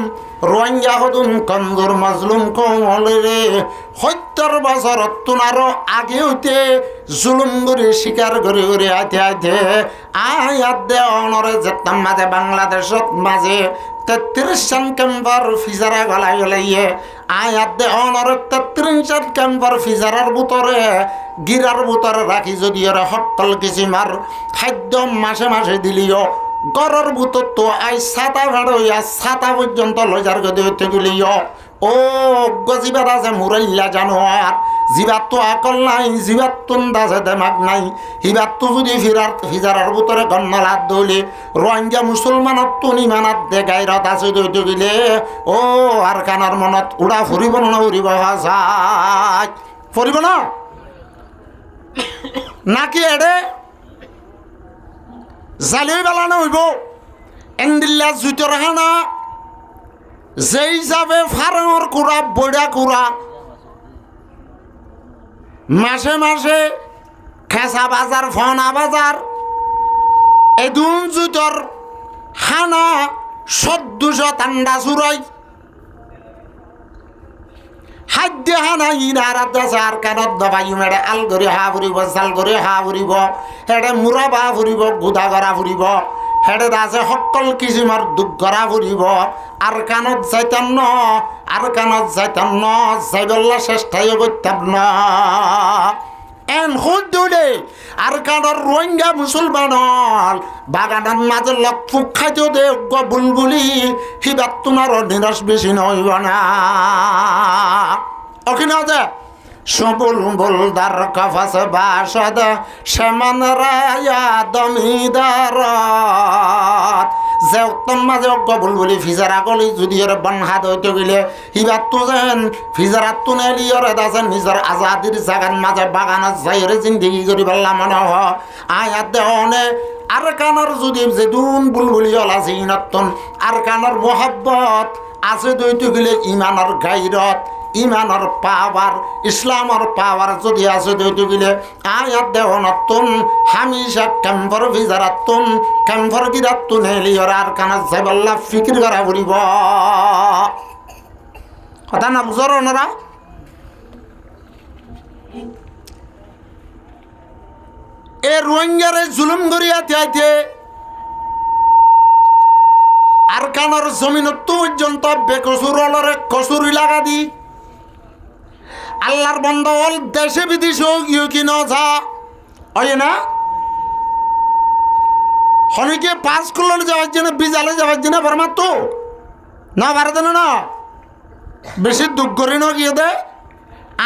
রোহিঙ্গা হতুন কমজোর মাজলুম কম হলে রে ৭০ বছর তোনারও আগে হইতে জুলুম করে শিকার করে করে আইতে আইতে আয়াত দে অনরে যেতাম মাঝে বাংলাদেশত মাঝে ৩৩ জন ক্যাম্পার ফিজারা গলাই গলাইয়ে আয়াত দে অনরে ৩৩ জন ক্যাম্পার ফিজারার ভিতরে গিরার ভিতরে রাখি যদি ওরা হট্টল কিসিমার খাদ্য মাসে মাসে দিলিও গরর ভিতর তো আই ছাতা ভাড়া ছাতা পর্যন্ত লজার গদি হইতে গেলিও ও গজিবার আছে মুরাইল্লা জানোয়ার জিবার তো আকল নাই জিবার তুন্দাছে দেমাক নাই হিবার তো যদি ফিজারার ভিতরে গন্নলাত দইলে রোহিঙ্গা মুসলমানত তুনি মানাত দে গাইরত আছে দইতে গেলে ও আর কানার মনত উড়া ফুরিব না উড়িব হাসায় ফুরিব না নাকি এডে জালিয়ে বেলানো হইব এন্দিল্লা জুতর হানা যেই যাবে ফারঙর কুড়া বইডা কুড়া মাসে মাসে খেসা বাজার ফনা বাজার এদুন জুতর হানা ১৪০০ তান্ডা চুরাই খাদ্য হানা ইনারাত আছে আর কানত দবাই মেড়ে আল করে হা ফুরিব জাল করে হা ফুরিব হেডে মুরা বা ফুরিব গুদা করা ফুরিব হেডে আছে সকল কিসিমার দুখ করা ফুরিব আর কানত যাইতাম ন আর কানত যাইতাম ন যাইবল্লা চেষ্টাই করতাম না এন হুদুলে আর কানর রোহিঙ্গা মুসলমান বাগানের মাঝে লকফুক খাইতেও দে বুলবুলি হিবার তোমার নিরাশ বেশি নইব না অখিন আছে সুবুলবুল দার কফস বাসদ সেমন রায়া দমিদারত যে উত্তম মাঝে অজ্ঞ বুলবুলি ফিজারা গলি যদি ওর বনহাত হইতে গেলে হিবার তো যেন ফিজারাত তো নেলি ওরে দাসেন নিজের আজাদির জাগান মাঝে বাগানত যাইরে জিন্দিগি করি পারলাম মনে হ আয়াত দেহনে আর কানর যদি যেদুন বুলবুলি হল আছে ইনতন আর কানর মোহাব্বত আছে দইতে গেলে ইমানের গাইরত ইমানের পাওয়ার ইসলামের পাওয়ার যদি আছে দুইটু গিলে আয়াত দেহ নতুন হামিশা ক্যাম্পর ভিজারাতুন ক্যাম্পর গিরাতুন এলিয়র আর কানাত সাইবাল্লাহ ফিকির করা পড়িব কথা না বুঝর ওনারা এ রোহিঙ্গারে জুলুম করিয়া থিয়াইতে আর কানর জমিন পর্যন্ত বেকসুরলরে কসুরি লাগা দি আল্লাহর বন্ধ হল দেশে বিদেশে গিয়ে কি ন যা হয় না হনিকে 5 কিলো যাওয়ার জন্য বিজালে যাওয়ার জন্য বরমার তো না ভারত না বেশি দুঃখ করি ন গিয়ে দে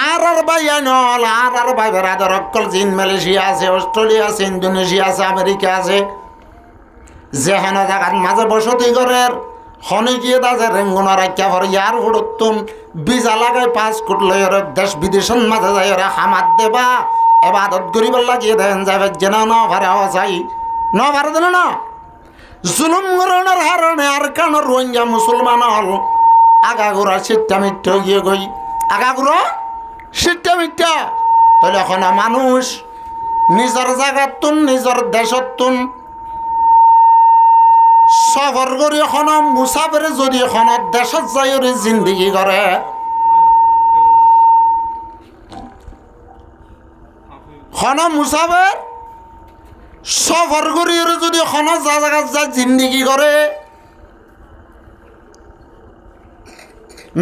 আর ভাই নল আর ভাই বেড়াদর অকল চীন মালয়েশিয়া আছে অস্ট্রেলিয়া আছে ইন্দোনেশিয়া আছে আমেরিকা আছে যেহেন জায়গার মাঝে বসতি করের হনে গিয়ে দাজে রেঙ্গুনা রাখা ভর ইয়ার হুড়তুন বিজা লাগাই 5 কোটি লয়ের দেশ বিদেশের মাঝে যাই ওরা হামাত দেবা এবাদত করিবার লাগিয়ে দেন যাবে যেন ন ভারে চাই ন ভারে দেন না জুলুম গরণের হারণে আর কান রোহিঙ্গা মুসলমান হল আগাগোড়া সিট্টা মিথ্যা গিয়ে গই আগাগোড়া সিট্টা মিথ্যা তাহলে এখন মানুষ নিজের জায়গাতুন নিজের দেশতুন সফর করি এখন মুসাফিরে যদি এখন দেশত যাই জিন্দগি করে খন মুসাফির সফর করি যদি এখন যা জায়গা যা জিন্দগি করে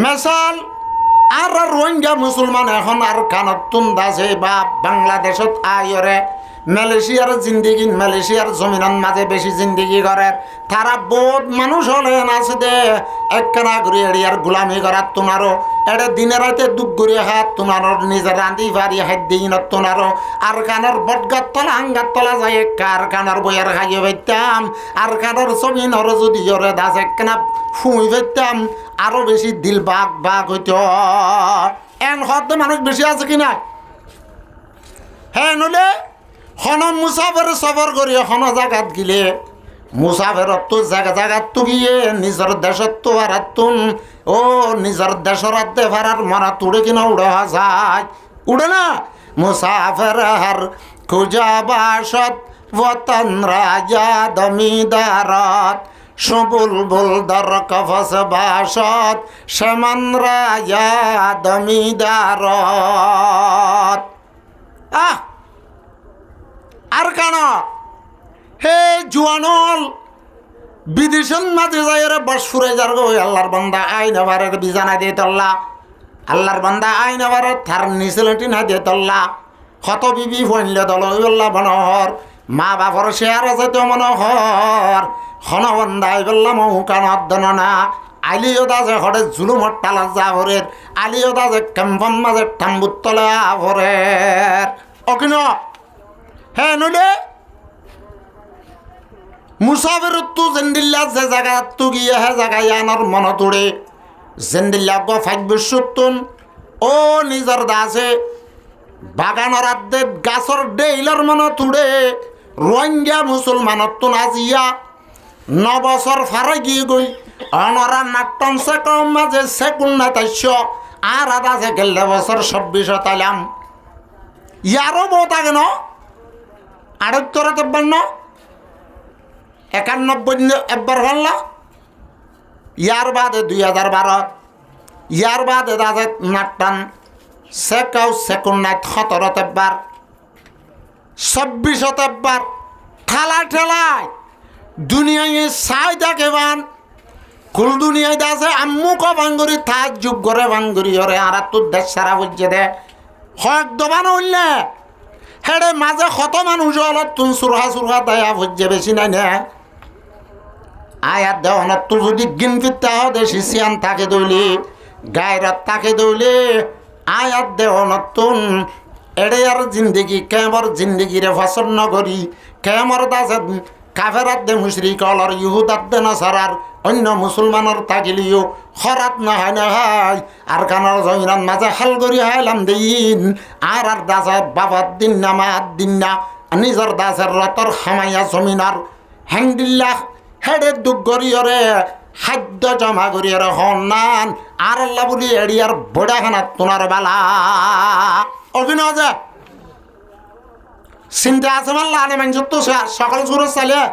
মেসাল আর রোহিঙ্গা মুসলমান এখন আর কানত তুন্দাছে বা বাংলাদেশত আয়রে মালয়েশিয়ার জিন্দিগি মালয়েশিয়ার জমিনের মাঝে বেশি জিন্দিগি করে তারা বহুত মানুষ হলে আছে দে একখানা ঘুরে এড়িয়ার গোলামি করার তোমারও এটা দিনে রাতে দুঃখ ঘুরিয়ে হাত তোমার নিজের রাঁধি ভারি হাত দিন তোমারও আর কানের বটগার তলা আঙ্গার তলা যায় কার কানের বইয়ের খাইয়ে পাইতাম আর কানের জমিনর যদি ওরে দাস একখানা ফুঁই পাইতাম আরো বেশি দিল বাঘ বাঘ হইত এন হদ মানুষ বেশি আছে কিনা হ্যাঁ নলে হন মুসাফের সফর করি হন জায়গাত গিলে মুসাফেরত তো জায়গাত তো গিয়ে নিজের দেশত তো আর তুন ও নিজের দেশের আদে ভাড়ার মারা তুড়ে কিনা উড়ে যায় উড়ে না মুসাফের হার খুঁজা বাসত বতন রাজা দমিদারত সুবুলবুল দর কফস বাসত সমান রাজা দমিদারত আর কেন হে জুয়ানল বিদেশের মাঝে যাই রে বস ফুরে যার গো আল্লাহর বান্দা আইন আবারের বিজানা দিয়ে তল্লা আল্লাহর বান্দা আইন আবারের থার নিচেলটি না দিয়ে তল্লা কত বিবি ফইনলে দল বললা মনোহর মা বাপর শেয়ার আছে তো মনোহর হন বান্দা বললাম কান অধ্যন না আলিও দাজে হরে জুলুমর টালা যা ভরের আলিও দাজে ক্যাম্পন মাঝে টাম্বুর তলে ভরের অকিন হ্যাঁ নইলে মুসাফির তো জেন্দিল্লা যে জায়গা তো গিয়ে হ্যাঁ জায়গায় আনার মন তোড়ে জেন্দিল্লা গো ফাইব সুতুন ও নিজের দাসে বাগানের আদে গাছর ডেইলর মন তুড়ে রোহিঙ্গা মুসলমানত তো নাজিয়া 9 বছর ফারে গিয়ে গই অনরা নাটন সে কম মাঝে সেকুন না তাইছ আর আদা সে গেলে বছর 26 তাইলাম ইয়ারও বহুত আগে ন 78 91 একবার হল্লা ইয়ার বাদে 2012 ইয়ার বাদে দাদা নাটন সেকাও সেকুন নাই 17 একবার 26 একবার ঠেলা ঠেলায় দুনিয়ায় সাই থাকে বান কুল দুনিয়ায় দাসে আম্মু ক বাঙ্গুরি থাক যুগ করে বাঙ্গুরি ওরে আর তোর দেশ সারা বুঝছে দে হক দবান হইলে হেডে মাঝে কত মানুষ হলত তুন সুরহা দয়া বুঝছে বেশি নাই না আয়াত দেওয়ান তুই যদি গিনপিতা দেশি সিয়ান থাকে দইলি গায়রত থাকে দইলে আয়াত দেওয়ান তুন এড়ে আর জিন্দগি কেমর জিন্দগি রে পছন্দ করি কেমর দাসে কাফেরাত দে মুশরিক অলর ইহুদাত দে নাসারার অন্য মুসলমানের তাকিলিও খরাত না হয় না হয় আর কানার জমিনান মাঝে হাল করি হাইলাম দিন আর দাসে বাবার দিন না মাত দিন না নিজের দাসের রতর হামাইয়া জমিনার হ্যাংদিল্লা হেডে দুঃখ করিয়রে খাদ্য জমা করিয়রে হনান আর আল্লাহ বলি এড়িয়ার বড়াখানা তোনার বালা অভিনয় যে চিন্তা আছে মাল্লা আনে মানুষ তো সকাল সুরজ চালিয়ে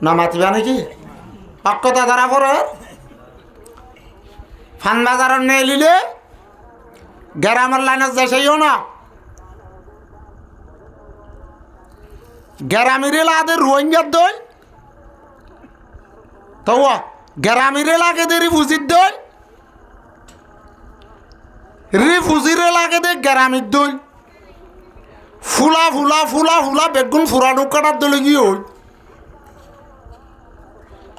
না মাতিবা নাকি অক্ষতা ধরা পড়ে ফান বাজারের নিয়ে লিলে গ্রামের লাইনে যাইও না গ্রামের লাগে রোহিঙ্গার দই তো গ্রামের লাগে দে রিফুজির দই রিফুজিরে লাগে দে গ্রামের দই ফুলা ফুলা ফুলা ফুলা বেগুন ফুরানো কাটার দলে গিয়ে হই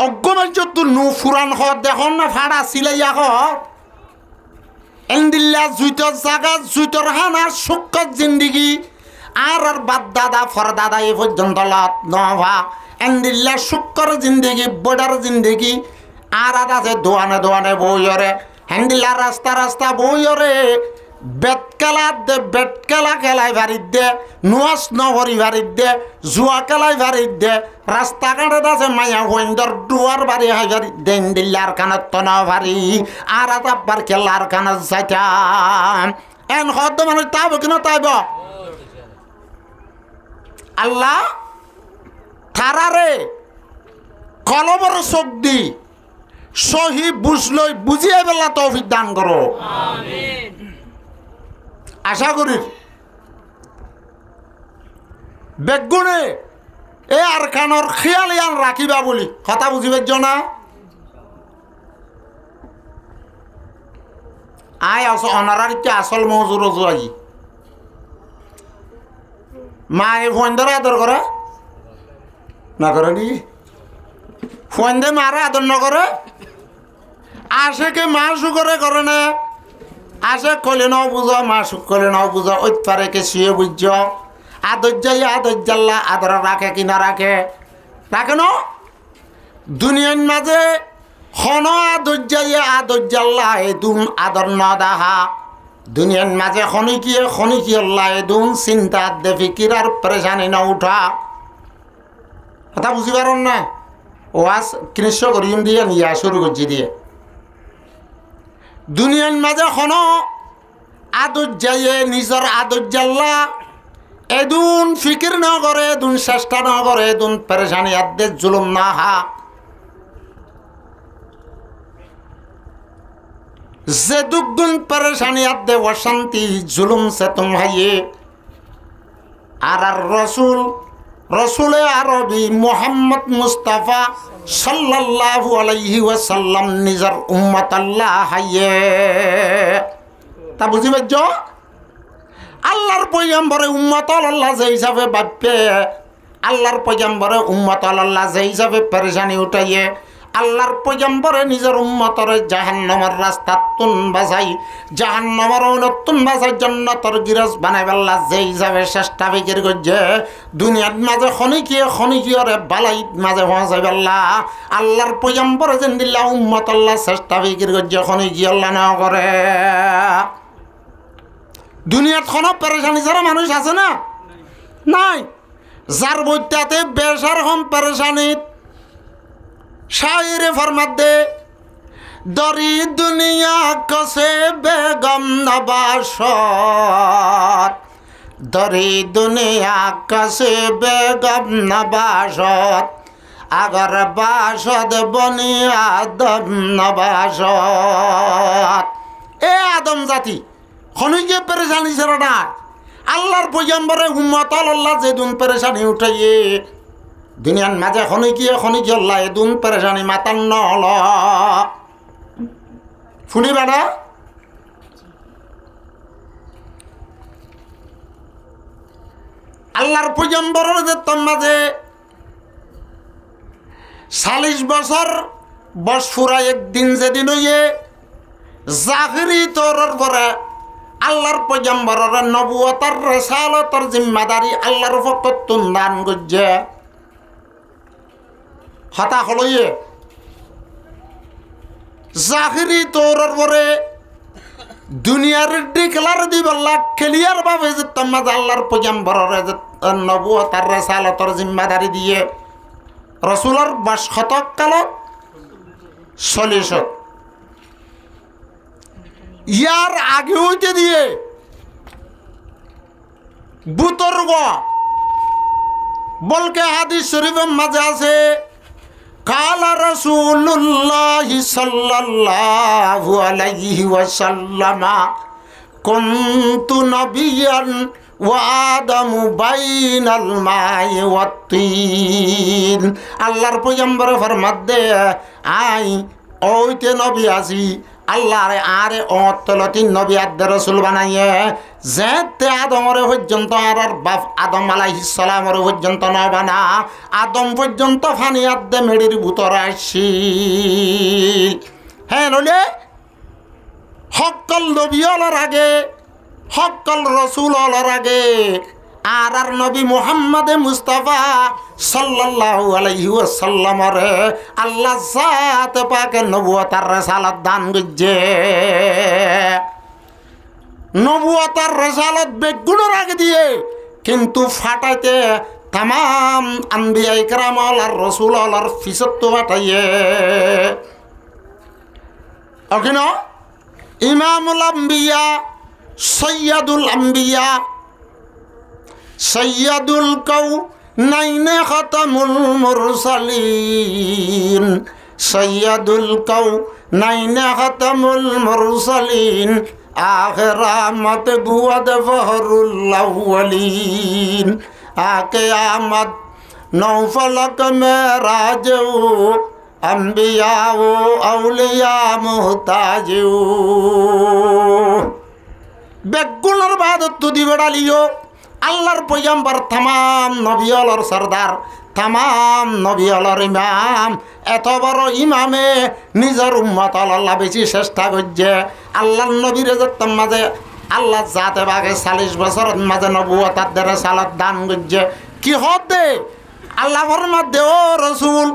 অজ্ঞমাঞ্চ তো নু ফুরান হ দেখুন না ফাড়া সিলাইয়া হ এন্দিল্লা জুইতর জাগা জুইতর হানা সুখত জিন্দিগি আর বাদ দাদা ফর দাদা এ পর্যন্ত লত নভা এন্দিল্লা সুখর জিন্দিগি বড়ার জিন্দিগি আর আছে দোয়ানে দোয়ানে বইরে হ্যান্ডিল্লা রাস্তা রাস্তা বইরে বেটকেলা খেলাই ভারিত দে নুয়াস নগরী ভারিত দে জুয়া খেলাই ভারিত দে রাস্তাঘাটে আছে মায়া হইন্দর দুয়ার বাড়ি হাই ভারি দেন দিল্লার কানত তো না ভারি আর আবার খেলার কানত যাইতাম এন হদ্দ মানুষ তাইব কিনা তাইব আল্লাহ থারারে কলবর চোখ দি সহি বুঝলই বুঝিয়ে বেলা তৌফিক দান করো আশা করি বেগুনে এ আর কানর খেয়াল ইয়ান রাখিবা বলি কথা বুঝিবে না আয় অনারার আসল মজুর আই মা এই ফোন ধরে আদর করে না করে নি ফোন দে মারে আদর না করে আসে কে মা সুকরে করে না আসে কলে নাও বুঝো মা সুখ কলে নাও বুঝো ওই পারে কে শুয়ে বুঝছ আদর যাই আদর জাল্লা আদর রাখে কিনা রাখে রাখে ন দুনিয়ার মাঝে হন আদর যাই আদর জাল্লা এদুন আদর ন দাহা দুনিয়ার মাঝে খনিকি আল্লাহ এদুন চিন্তা দে ফিকির আর পরেশানি না উঠা কথা বুঝি পারেন না ওয়াজ কৃষ্ণ করিম দিয়ে নিয়ে শুরু করছি দিয়ে দুনিয়ার মাঝে হন আদর যাইয়ে নিজের আদর জাল্লা এদুন ফিকির ন করে এদুন চেষ্টা ন করে এদুন পরেশানি আদে জুলুম না হা যে দুগুণ পরেশানি আদে অশান্তি জুলুম সে তুম হাইয়ে আর রসুলে আরবি মোহাম্মদ মুস্তাফা সাল্লাল্লাহু আলাইহি ওয়াসাল্লাম নিজের উম্মত আল্লাহ হাইয়ে তা বুঝি পাইছ আল্লাহর পয়গম্বরে উম্মত আল্লাহ যে হিসাবে ভাববে আল্লাহর পয়গম্বরে উম্মত আল্লাহ যে হিসাবে পরেশানি উঠাইয়ে আল্লাহর পয়গম্বরে নিজের উম্মতরে জাহান্নামের রাস্তা তুন বাসাই জাহান্নামের নতুন বাসাই জান্নাতের গিরজ বানাইবে আল্লাহ যে হিসাবে চেষ্টা ফিকির করছে দুনিয়ার মাঝে খনিকিয়রে বালাইত মাঝে পৌঁছাইবে আল্লাহ আল্লাহর পয়গম্বরে যেন দিল্লা উম্মত আল্লাহ চেষ্টা ফিকির করছে খনিকি আল্লাহ না করে দুনিয়াত কোনো পেরেশানি ছাড়া মানুষ আছে না নাই যার বইটাতে বেশার হম পেরেশানিত শায়রে ফরমাত দে দরি দুনিয়া কসে বেগম নবাসত দরি দুনিয়া কসে বেগম নবাসত আগর বাসদ বনি আদম নবাসত এ আদম জাতি খনিকে পেরেশানি ছাড়া না আল্লাহর পয়গম্বরে উম্মত আল্লাহ যেদিন পেরেশানি উঠাইয়ে দুনিয়ার মাঝে খনিকি আল্লাহ এদুন পেরেশানি মাতান নহল শুনিবা না আল্লাহর পয়গম্বরের যে তোর মাঝে 40 বছর বসফুরা একদিন যেদিন হইয়ে জাহিরি তোর পরে আল্লাহর পয়গম্বরের নবুয়তর রিসালাতর জিম্মাদারি আল্লাহর পক্ষ দান করছে হতা হলইয়ে জাহিরি তোর পরে দুনিয়ার ডিক্লার দিবল্লা ক্লিয়ার ভাবে যে তোমার আল্লাহর পয়গম্বরের নবুয়তর রিসালাতর জিম্মাদারি দিয়ে রসুলের 22 শতক কালত 40 ইয়ার আগে হইতে দিয়ে বুতর্গ বলকে হাদিস শরীফের মাঝে আছে কালা রাসূলুল্লাহি সাল্লাল্লাহু আলাইহি ওয়াসাল্লাম কুনতু নবিয়ান ওয়া আদামু বাইনাল মাই ওয়াত তিন। আল্লাহর পয়গম্বর ফরমাত দে আই ওইতে নবী আছি আল্লাহরে আরে অতলতিন নবী আদ রাসূল বানাইয়ে যেতে আদমরে পর্যন্ত আর বাপ আদম আলাইহিস সালামরে পর্যন্ত না বানা আদম পর্যন্ত ফানি আদে মেডির ভিতরে আসি। হ্যাঁ নলে হক্কল নবী হলার আগে হক্কল রসুল হলার আগে আর নবী মুহাম্মদে মুস্তাফা সাল্লাল্লাহু আলাইহি ওয়াসাল্লামরে আল্লাহ জাত পাকে নবুয়তার রিসালাত দান করছে। নবুয়তার রিসালাত বেগুনের আগে দিয়ে কিন্তু ফাটাইতে तमाम अम्बिया इकराम और रसूल और फिसत तो बाटाइए ओके ना इमामुल अम्बिया सैयदुल अम्बिया सैयदुल कौनैन खतमुल मुरसलीन सैयदुल कौनैन खतमुल मुरसलीन आखिरामत बुअद फहरुल अव्वलीन आक़यामत नौफलक में राजो अम्बिया वो औलिया मुहताजो बेगुलर बाद तुदी बड़ा लियो अल्लाहर पैगम्बर तमाम नबियोलर सरदार तमाम नबियोलर इमाम एत बड़ इमामे निजर उम्मत अल्लाह बेशी चेष्टा करछे अल्लाहर नबीर माजे अल्लाह जाते बागे 40 बছর माजे नबुवतार द्वारा सालात दान करछे कि होते अल्लाह फरमाते ओ रसूल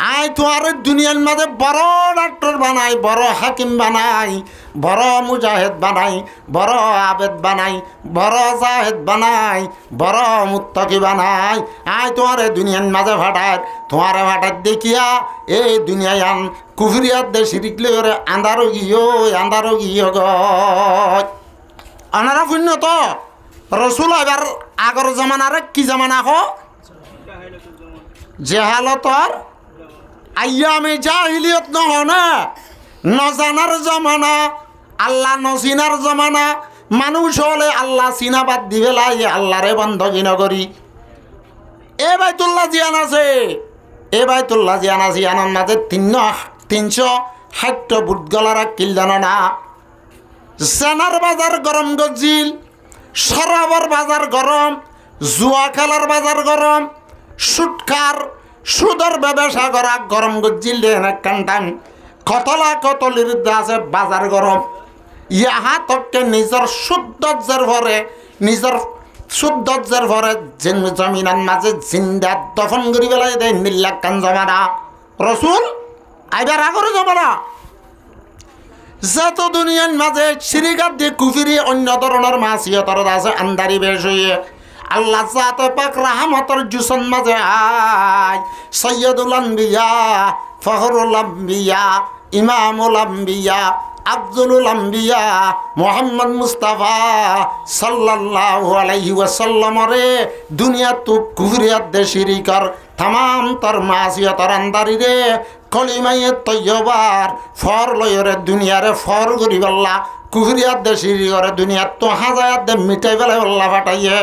आय तुम्हारे दुनिया माजे बड़ डॉक्टर बनाई बड़ हाकिम बनाई बड़ मुजाहिद बनाई बड़ आबेद बनाई बड़ जाहिद बनाई बड़ मुत्तकी बनाई आय तुम्हारे दुनिया माजे फाटाय तुम्हारे फाटाय देखिया ए दुनियायान कुफरियात दे शिरिक ले आंधारो गियो गो अनारा पुण्य तो रसूल एबार आगर जमाना रे कि जमाना हो जेहालतर आयामे जाहिलियत न होना नजानार जमाना अल्लाह नसिनार जमाना मानुष होले अल्लाह सिना बाद दिबे लाई अल्लाह रे बंदगी नगरी ए बायतुल्लाह जियान आछे आनन माजे 360 बुटगलारा किल्लाना ना सेनार बाजार गरम गजिल शराबर बाजार गरम जुआ खेलार बाजार गरम सुटकार सुदर व्यवसा करा गरम गजिल कांटान कतला कतलिर दासे बाजार गरम यहाँ तक के निजर शुद्धजर भरे निजर शुद्धजर भरे जमीनान माजे जिंदा दफन करि पेलाय दे निल्लाकान जमाना रसूल आइबार आगरे जमाना जातो दुनियार माजे शिरिकात दे कुफिरी अन्य धरनेर मासियतर आछे आन्दारी बेश हइए अल्लाह जाते पाक रहमतर जुसन माजे आय सय्यदुल अम्बिया फखरुल अम्बिया इमामुल अम्बिया अफजलुल अम्बिया मोहम्मद मुस्तफा सल्लल्लाहु अलैहि वसल्लम रे दुनिया तो कुफरियत दे शिरिकर तमाम तर मासियतर आन्दारी रे कलिमाये तय्यबार फर लयरे दुनिया रे फर करि बल्ला कुफरियत दे शिरिकर दुनिया तो हाजायात दे मिटाई बेला अल्लाह फाटाइए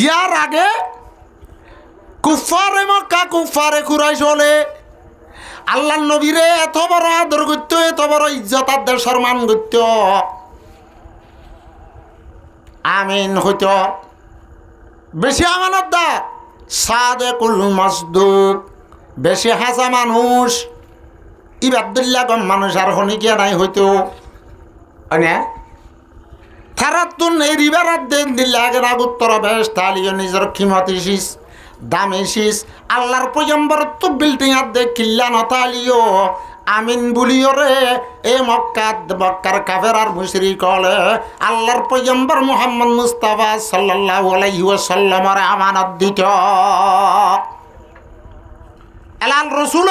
यार आगे कुफारे मक्का कुफारे कुराइश होले अल्लाह नबीरे एत बड़ आदर करत एत बड़ इज्जत आदर सम्मान करत आमीन हयतो बेशी आमानतदार सादेकुल मसदुक बेशी हासा मानुष इबादुल्लाह कम मानुष आर हनी किया नाई हयतो अने थारातुन ए रिबारात देन दिल्लागे ना उत्तर बेश तालियो निजर कीमतिशिस दामेशिस अल्लाहर पैगम्बर तो बिल्डिंग दे किल्ला नतालियो आमीन बुलियो रे ए मक्कार काफेर और मुशरिक होले अल्लाहर पैगम्बर मुहम्मद मुस्तफा सल्लल्लाहु अलैहि वसल्लम रे अमानत दितो एलान रसूल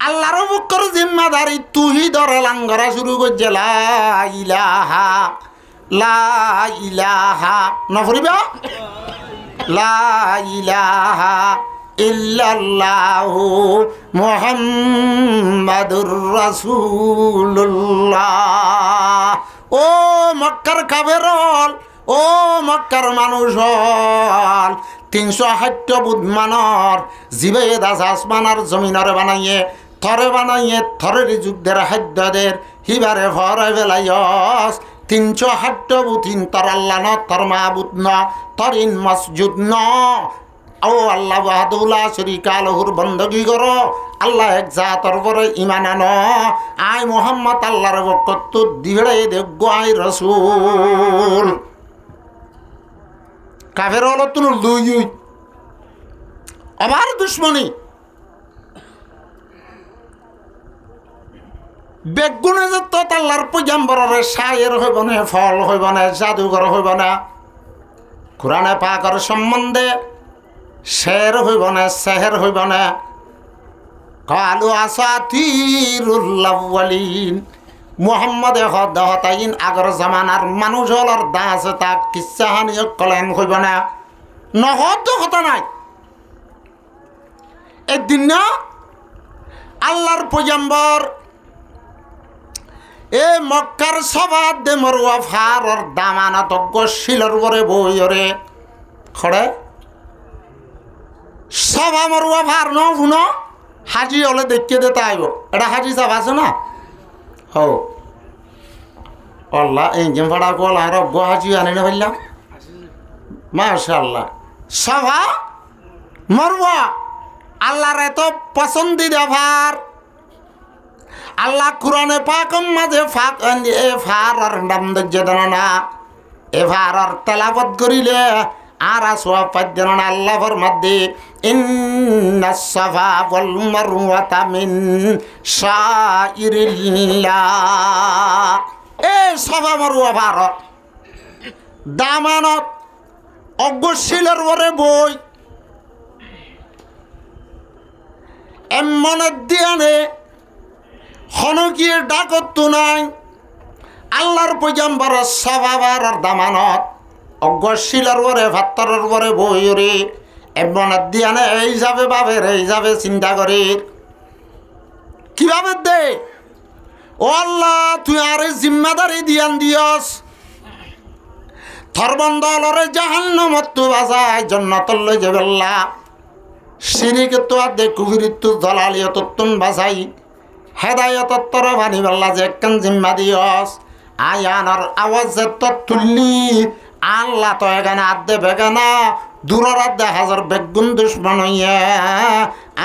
আল্লাহর বুকর জিম্মাদারি তুহি ধরে লাঙ্গরা শুরু করছে লা ইলাহা লা ইলাহা নফরিবা লা ইলাহা ইল্লাল্লাহু মুহাম্মাদুর রাসূলুল্লাহ। ও মক্কার কাফেরল, ও মক্কার মানুষ হল 360 বুধমানর জিবে দাস আসমানার জমিনরে বানাইয়ে থরের যুদ্ধের খাদ্যদের হিবারে ভরে বেলাইস 360 বুথিন তর আল্লাহ ন তর মাহবুদ ন তরিন মসজুদ ন। ও আল্লাহ বাহাদুল্লাহ শরীকা লহুর বন্দগি করো, আল্লাহ এক জাতর পরে ইমান আনো। আই মোহাম্মদ আল্লাহর বকত দিড়ে দেগ আই রসুল। কাফের হলো তুল দুই আবার দুশ্মনী বেগুনে যে তত আল্লাহর পয়গম্বরের শায়ের হইব না, ফল হইব না, জাদুঘর হইব না, কোরআনে পাকের সম্বন্ধে শের হইব না, সেহের হইব না। কালু আসাতিরুল আউয়ালিন মুহাম্মদ হতাইন আগর জামানার মানুষ হলর দাস তা কিচ্ছা হানিয় কলেন হইব না, নহত কথা নাই। একদিন না আল্লাহর পয়গম্বর এ মক্কার সবাদ দে মরুয়া ফারর দামানত গশিলর বরে বইরে খড়ে সভা মরুয়া ফার ন শুনো হাজি হলে দেখিয়ে দিতে আইব। এটা হাজি সাহেব আছে না? হো আল্লাহ এই যে ভাড়া কল আর গো হাজি আনে না বললাম মাশাআল্লাহ। সভা মরুয়া আল্লাহর এত পছন্দিদা ভার। আল্লাহ কোরআনে পাকম মাঝে ফাক এ ফারার নাম দেখে দেন না, এ ফারার তেলাবত করিলে আর আসোয়া পাইতেন না। আল্লাহর মধ্যে ইন্নাস সাফা ওয়াল মারওয়াতা মিন শাইরিল্লাহ। এ সাফা মারওয়া ভারত দামানত অগশিলের বরে বই এমনের দিয়ানে হনকিয়ে ডাকত নাই। আল্লাহর পয়গম্বর সবাবার দামানত অগশিলের বরে ভাত্তরের বরে বই রে এমনের দিয়ানে এই যাবে বাবের এই যাবে চিন্তা করে কিভাবে দে। ও আল্লাহ তুই আরে জিম্মাদারি দিয়ান দিয়স থরবন্দলরে জাহান্নামত তু বাজায় জান্নাতল লই যাবেল্লা শিরিকে তো আদে কুফরিত দলালিয়ত তুন বাজাই হেদায়ত তর ভানি বেল্লা যে একখান জিম্মা দিয়স আয়ানার আওয়াজ তো তুললি আল্লাহ তো এখানে আদে বেগানা দূরের আদে হাজার বেগুন দুশ্মন হইয়া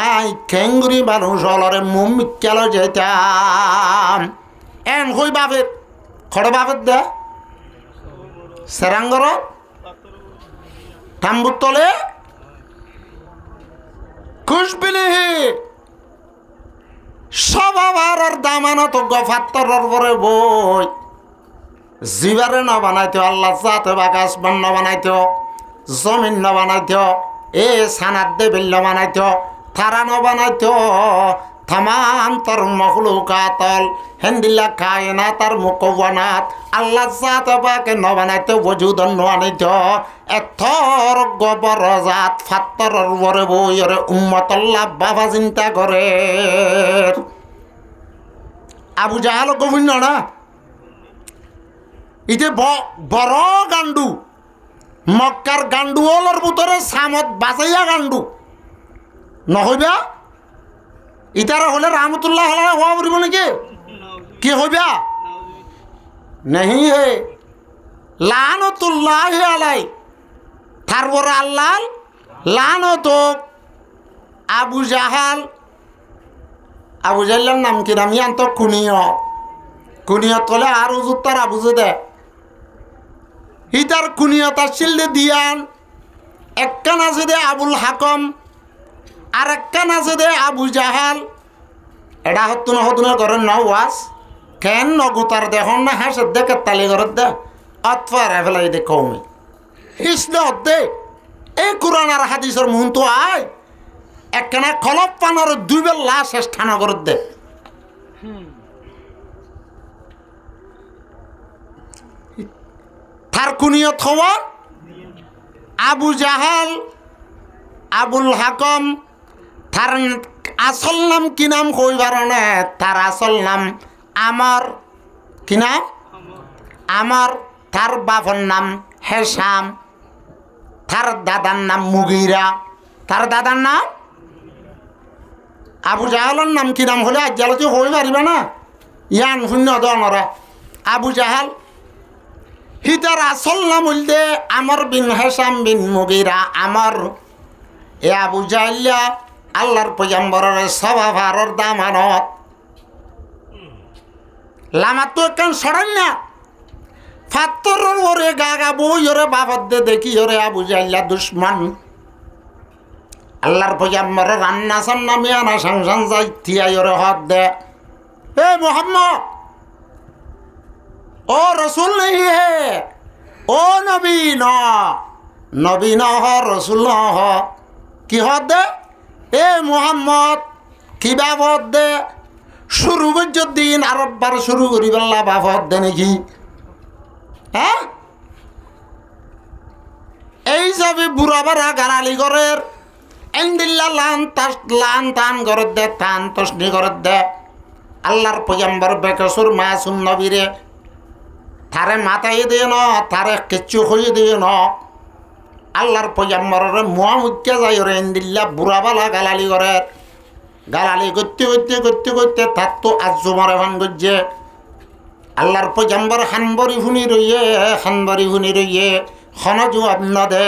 আই খেঙ্গুরি মানুষ হলরে মুম মিক্কাল যেতাম এন হই বাবের খড়ে বাবের দে সেরাঙ্গর তাম্বুর তলে খুশবিলিহি সবার দামানত গফাত্তরের পরে বই জিবারে ন বানাইতে আল্লাহ জাতে বাগাস ন বানাইতে জমিন ন বানাইতে এ সানাদ দে বিল্ল বানাইতে থারা ন বানাইতে তামাম তোর মখলুকাতল হেন্দিল্লা খায় না তার মুখবানাত আল্লাহ জাতে বাকে ন বানাইতে বজুদন নানিত এথর গবর জাত ফাত্তরের বরে বইরে উম্মতল্লাহ বাবা চিন্তা করে। আবু জাহাল গোবিন্দ না ইতে বড় গান্ডু মক্কার গান্ডু হলর ভিতরে সামত বাঁচাইয়া গান্ডু নহইবা ইতারা হলে রহমতুল্লাহ হওয়া পড়ব নাকি কি হইবা নেই হে লানতুল্লাহ আলাই তারপর আল্লাহ লানত আবু জাহাল। আবু জাহালের নাম কি নাম ইয়ান তো কুনিয়ত কলে আর উজুর তারা বুঝে দে ইতার কুনিয়ত আসছিল দিয়ান একখান আছে দে আবুল হাকম আর একখান আছে দে আবু জাহাল। এটা হতো না হতো না করেন ন ওয়াজ কেন নগুতার দেখুন না হাসের দেখে তালি ঘরের দে অতফার ফেলাই দে কমে হিস দে এই কোরআন আর হাদিসের মুহন তো আয় একখানা কলপ পানোর দুই বেলা শেষ ঠানা করে দে তার কুনিয়ত খবর আবু জাহাল আবুল হাকম তার আসল নাম কি নাম কইবার না তার আসল নাম আমার কি নাম আমার তার বাবার নাম হেসাম তার দাদার নাম মুগিরা তার দাদার নাম আবু জাহালের নাম কি নাম হলে আজ জালতি হই পারিবা না ইয়ান শূন্য দরা আবু জাহাল হিতার আসল নাম হইলে আমর বিন হেসাম বিন মুগিরা আমর এ আবু জাহাল্লা আল্লাহর পয়গম্বরের সভাভারর দামানত লামা তো একখান সরান না ফাত্তরের ওরে গাগা বই ওরে বাবদ দে দেখি ওরে আবু জাহাল্লা দুশ্মন আল্লাহর পয়গম্বরের রান্না সান্না মিয়ানা সংসান যাই থিয়াই ওরে হদ দে এ মোহাম্মদ ও রসুল নেই হে ও নবী ন নবী ন হ রসুল ন হ কি হদ দে এ মোহাম্মদ কি বাবদ দে শুরু দিন আরববার শুরু করি বেলা বাবদ দে নাকি হ্যাঁ এই যাবি বুড়া বাড়া গালালি গরের এন্দিল্লা লান টান গরত দে টান তসনি গরত দে আল্লাহর পয়গম্বর বেকসুর মাসুম নবীরে তারে মাথায় দিয়ে ন তারে কিচ্ছু হয়ে দিয়ে ন আল্লাহর পয়গম্বরের মুয়া মুখ্যা যাই ওরে এন্দিল্লা বুড়া বালা গালালি গরের গালালি করতে করতে করতে করতে তার তো আজ মরে ভান গজ্জে আল্লাহর পয়গম্বর হানবরি শুনি রইয়ে খন জুয়াব ন দে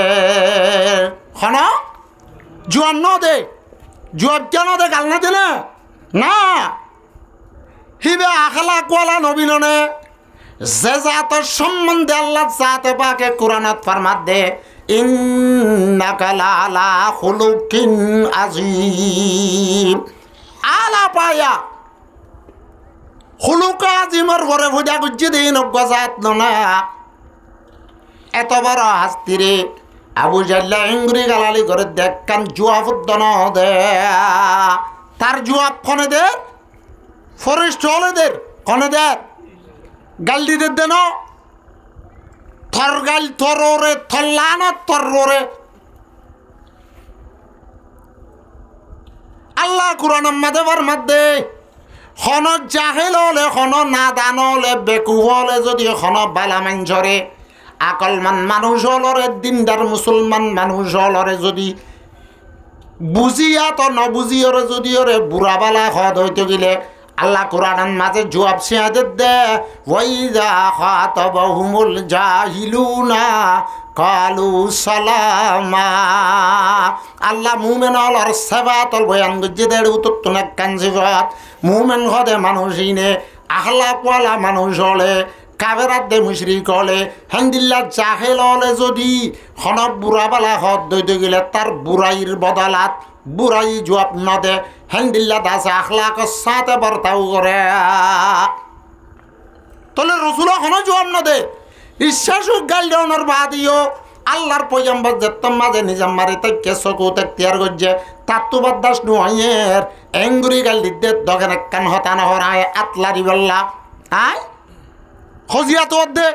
খন জুয়াব ন দে জুয়াব কেন দে গাল না দে না হিবে আখলা কোয়ালা নবীননে যে জাতর সম্বন্ধে আল্লাহ জাতে পাকে কোরআনত ফরমাত দে ইন্নাকা লাআলা খুলুকিন আযীম আলা পায়া খুলুক আজিমর ঘরে ভুজা গুজ্জি দিন অজ্ঞাত না এত বড় হাস্তিরে আবু জাহ্ল ইংরি গালালি করে দেখ কান জুয়াব দন দে তার জুয়াব কনে দে ফরেস্ট হলেদের কনে দে গাল দিতে দেন থর গাল থরে থল্লান থরে আল্লাহ কুরআন মাদেবার মধ্যে খন জাহেল হলে খন নাদান হলে বেকুব হলে যদি খন বালা মাঞ্জরে আকলমান মানুষ হলরে দিনদার মুসলমান মানুষ হলরে যদি বুঝিয়া তো নবুঝিয়রে যদি ওরে বুড়া বালা হদ হইতে গেলে আল্লাহ কোরআনের মাঝে জবাব সিয়াদের দে ওয়াইদা খাতাবাহুমুল জাহিলুনা কালু সালামা আল্লাহ মুমেন অলর সেবাতল বয়ান গজ্জে দেড় উত্তর তুনে কাঞ্জিবাত মুমেন হদে মানুষইনে আখলাকওয়ালা মানুষ হলে কাবেরাত দে মুশরিক হলে হান্দিল্লা জাহেল হলে যদি হনক বুড়াবালা হদ দইতে গেলে তার বুড়াইর বদলাত বুড়াই জবাব না দে হান্দিল্লা দাসে আখলাকর সাথে বর্তাও করে তাহলে রসুল হন জবাব না দে ইচ্ছাসুক গাল দেওয়ানোর বাদিও আল্লাহর পয়গম্বর যেতাম মাঝে নিজাম মারি তাই কেসকু তেয়ার গজ্জে তার তো বাদাস নুয়ের এঙ্গুরি গাল দিতে দগেন কান হতা নহর আয় আতলারি বললা আয় খজিয়া তো দে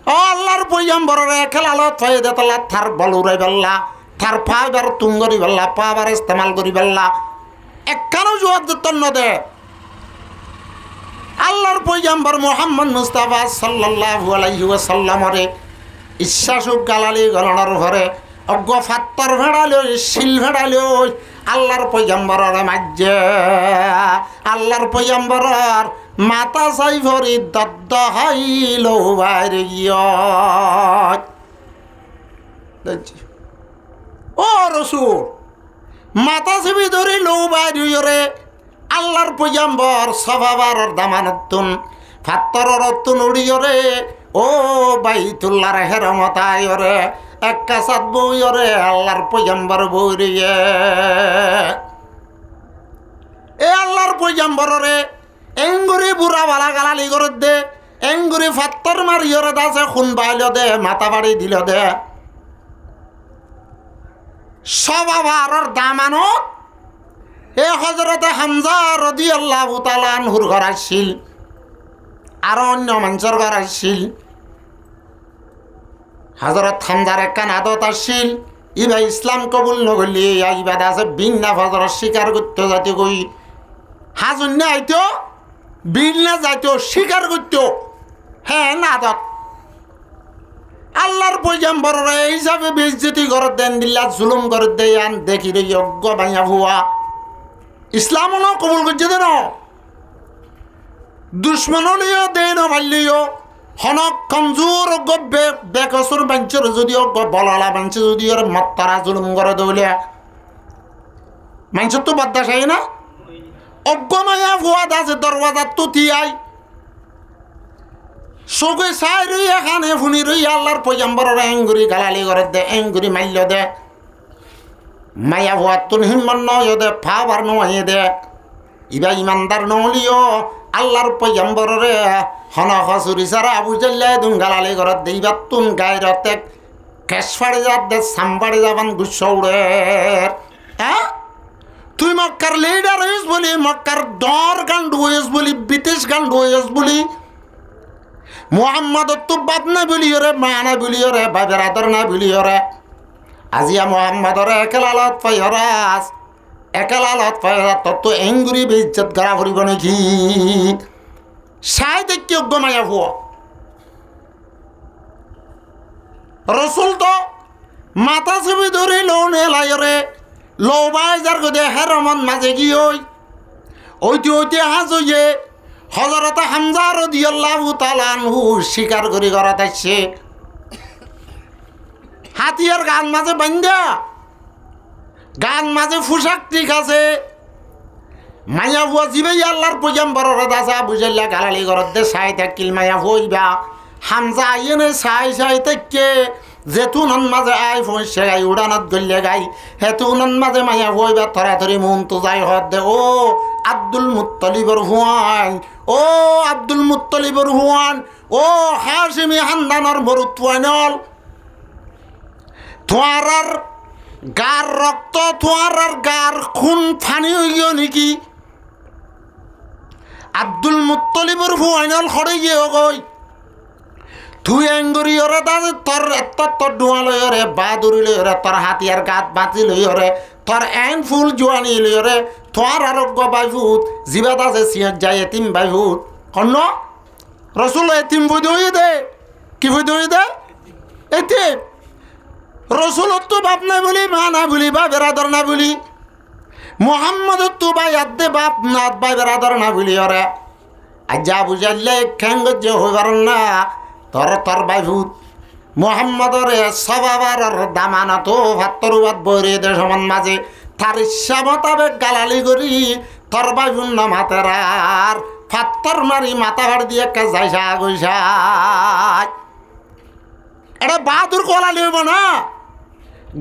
ও আল্লাহর পয়গম্বরের খেলালত হয়ে দেতলা থার বলুরাই বললা থার পাবার তুঙ্গরি বললা পাবার ইস্তেমাল করি বললা একখানো জবাব দিতেন না দে আল্লাহর পয়গম্বর মুহাম্মদ মুস্তাফা সাল্লাল্লাহু আলাইহি ওয়াসাল্লামরে ইচ্ছাসুক গালালি গলনার ঘরে অজ্ঞ ফাত্তর ভেড়ালো শিল ভেড়ালো আল্লাহর পয়গম্বরের মাঝে আল্লাহর পয়গম্বরের মাতা চাই ভরি দদ্দ হাইল বাইরে ও রসুল মাতা চেপি ধরি লো বাইরে আল্লাহর পয়গম্বর সভাবারর দামানতুন ফাত্তরর তুন উড়িয়রে ও বাইতুল্লাহর হেরমতায়রে একটা সাত বইরে আল্লাহর পয়গম্বর বইরিয়ে এ আল্লাহর পয়গম্বররে এঙ্গুরি বুড়া বালা গালালি করে দে এঙ্গুরি ফাত্তর মারিয়রে দাসে খুন বাইল দে মাথা বাড়ি দিল দে সবাবার দামানত এই হযরতে হামজা রাদিয়াল্লাহু তাআলা আনহুর ঘর আসছিল, আর অন্য মানুষের ঘর আসছিল। হযরত হামজার একখান আদত আসছিল, ইবা ইসলাম কবুল নগলি ইবাদ আছে বিন্না ফজর স্বীকার করতে যাতে কই হাজুন্যা আইতো বিন্না যাইতো স্বীকার করতো। হ্যাঁ না আদত আল্লাহর পয়গম্বররা এই হিসাবে বেইজ্জতি করে দেন, দিল্লা জুলুম করে দেন। দেখি রে যজ্ঞ ভাইয়া ভুয়া ইসলাম না কবুল করছে দেন, দুশ্মন লিও দেন ভাল্লিও হনক কমজোর বেকসুর বাঞ্চর যদি বলালা বাঞ্চ যদি ওর মত্তারা জুলুম করে দৌলে মানুষের তো বাদ্দাস আই না। অজ্ঞ মায়া ভুয়া দাসে দরওয়াজার তো তিয়াই চোখে চাই রই এখানে ফুনি রই আল্লাহর পয়গম্বরের এঙ্গুরি গালালি করে দে, এঙ্গুরি মাল্য দে, মায়া ভুয়া তুন হিম্মন নয় দে, ফাবার নয় দে। ইবা ইমানদার নহলিও আল্লাহর পয়গম্বরের হন হসুরি সারা আবু জাল্লা দুন গালালি করে দে। ইবার তুন গায়রতে কেশ ফাড়ে যা দে, সাম্বাড়ে যাবান গুচ্ছ উড়ে। হ্যাঁ তুই মক্কার লিডার হইস বলি, মক্কার দর গান্ড হইস বলি, বিদেশ গান্ড হইস বলি, মোহাম্মদ তো বাপ না বলি রে, মা না বলি রে, বাবের আদর না বলি রে। আজিয়া মোহাম্মদরে একেলালত পাইরাস, একেলালত পাইরা তত এঙ্গুরি বেইজ্জত করা ফুরিব নাকি? সাই দেখি অজ্ঞ মায়া ভুয়া রসুল তো মাথা ছবি ধরে লোন এলাই রে, লো বাইজার গদে হেরমন মাঝে কি ওইটি ওইটি হাজ হইয়ে হযরত হামজা রাদিয়াল্লাহু তাআলা আনহু স্বীকার করি করাত আসছে। হাতিয়ার গান মাঝে বান্ধা, গান মাঝে পোশাক ঠিক আছে, মায়া ভুয়া জিবেই আল্লাহর পয়গম্বরের দাসা বুঝাইলা গালালি করত দে। সাই থাকিল মায়া ভইবা হামজা আইনে সাই সাই থেকে যেতুনন মাঝে আই ফসে গাই উড়ানত গল্লে গাই হেতুনন মাঝে মায়া ভইবা থরাথরি মন তো যাই হদ দে। ও আব্দুল মুত্তালিবর হুয়ান, ও আব্দুল মুত্তালিবর হুয়ান, ও হাশিমি হান্দানর মরুত্ওয়ানল, তোমার গার রক্ত, তোমার গার খুন ফানি হইও নাকি? আব্দুল মুত্তালিবর হুয়ানল হরে গিয়ে গই তুই এঙ্গুরি ওরে দাদা তোর এত তোর ডুয়া লই রে, বাদুরি লই রে, তোর হাতিয়ার গাত বাঁচি লই রে, তোর এন ফুল জোয়ানি লই রে, তোর আরোগ্য বাইভূত জিবাদ আছে সিঁহ যায় এতিম বাইভূত। অন্য রসুল এতিম বই দই দে, কি বই দই দে? এতিম রসুলত তো বাপ নাই বলি, মা না বলি, বা বেড়াদর না বলি, মোহাম্মদ তো বাই আদে বাপ না বাই বেড়াদর না বলি ওরে। আজ যা বুঝাইলে খ্যাঙ্গ যে হইবার না তোর তোর বাইভূত মোহাম্মদরে সবাবার দামানত ভাত্তরুবাদ বইরে দে সমান মাঝে তার ইচ্ছা মোতাবেক গালালি করি তোর বাইভুন না মাতের আর ফাত্তর মারি মাথা ভাড় দিয়ে কে যাইসা গইসা। এটা বাহাদুর কলা লিব না,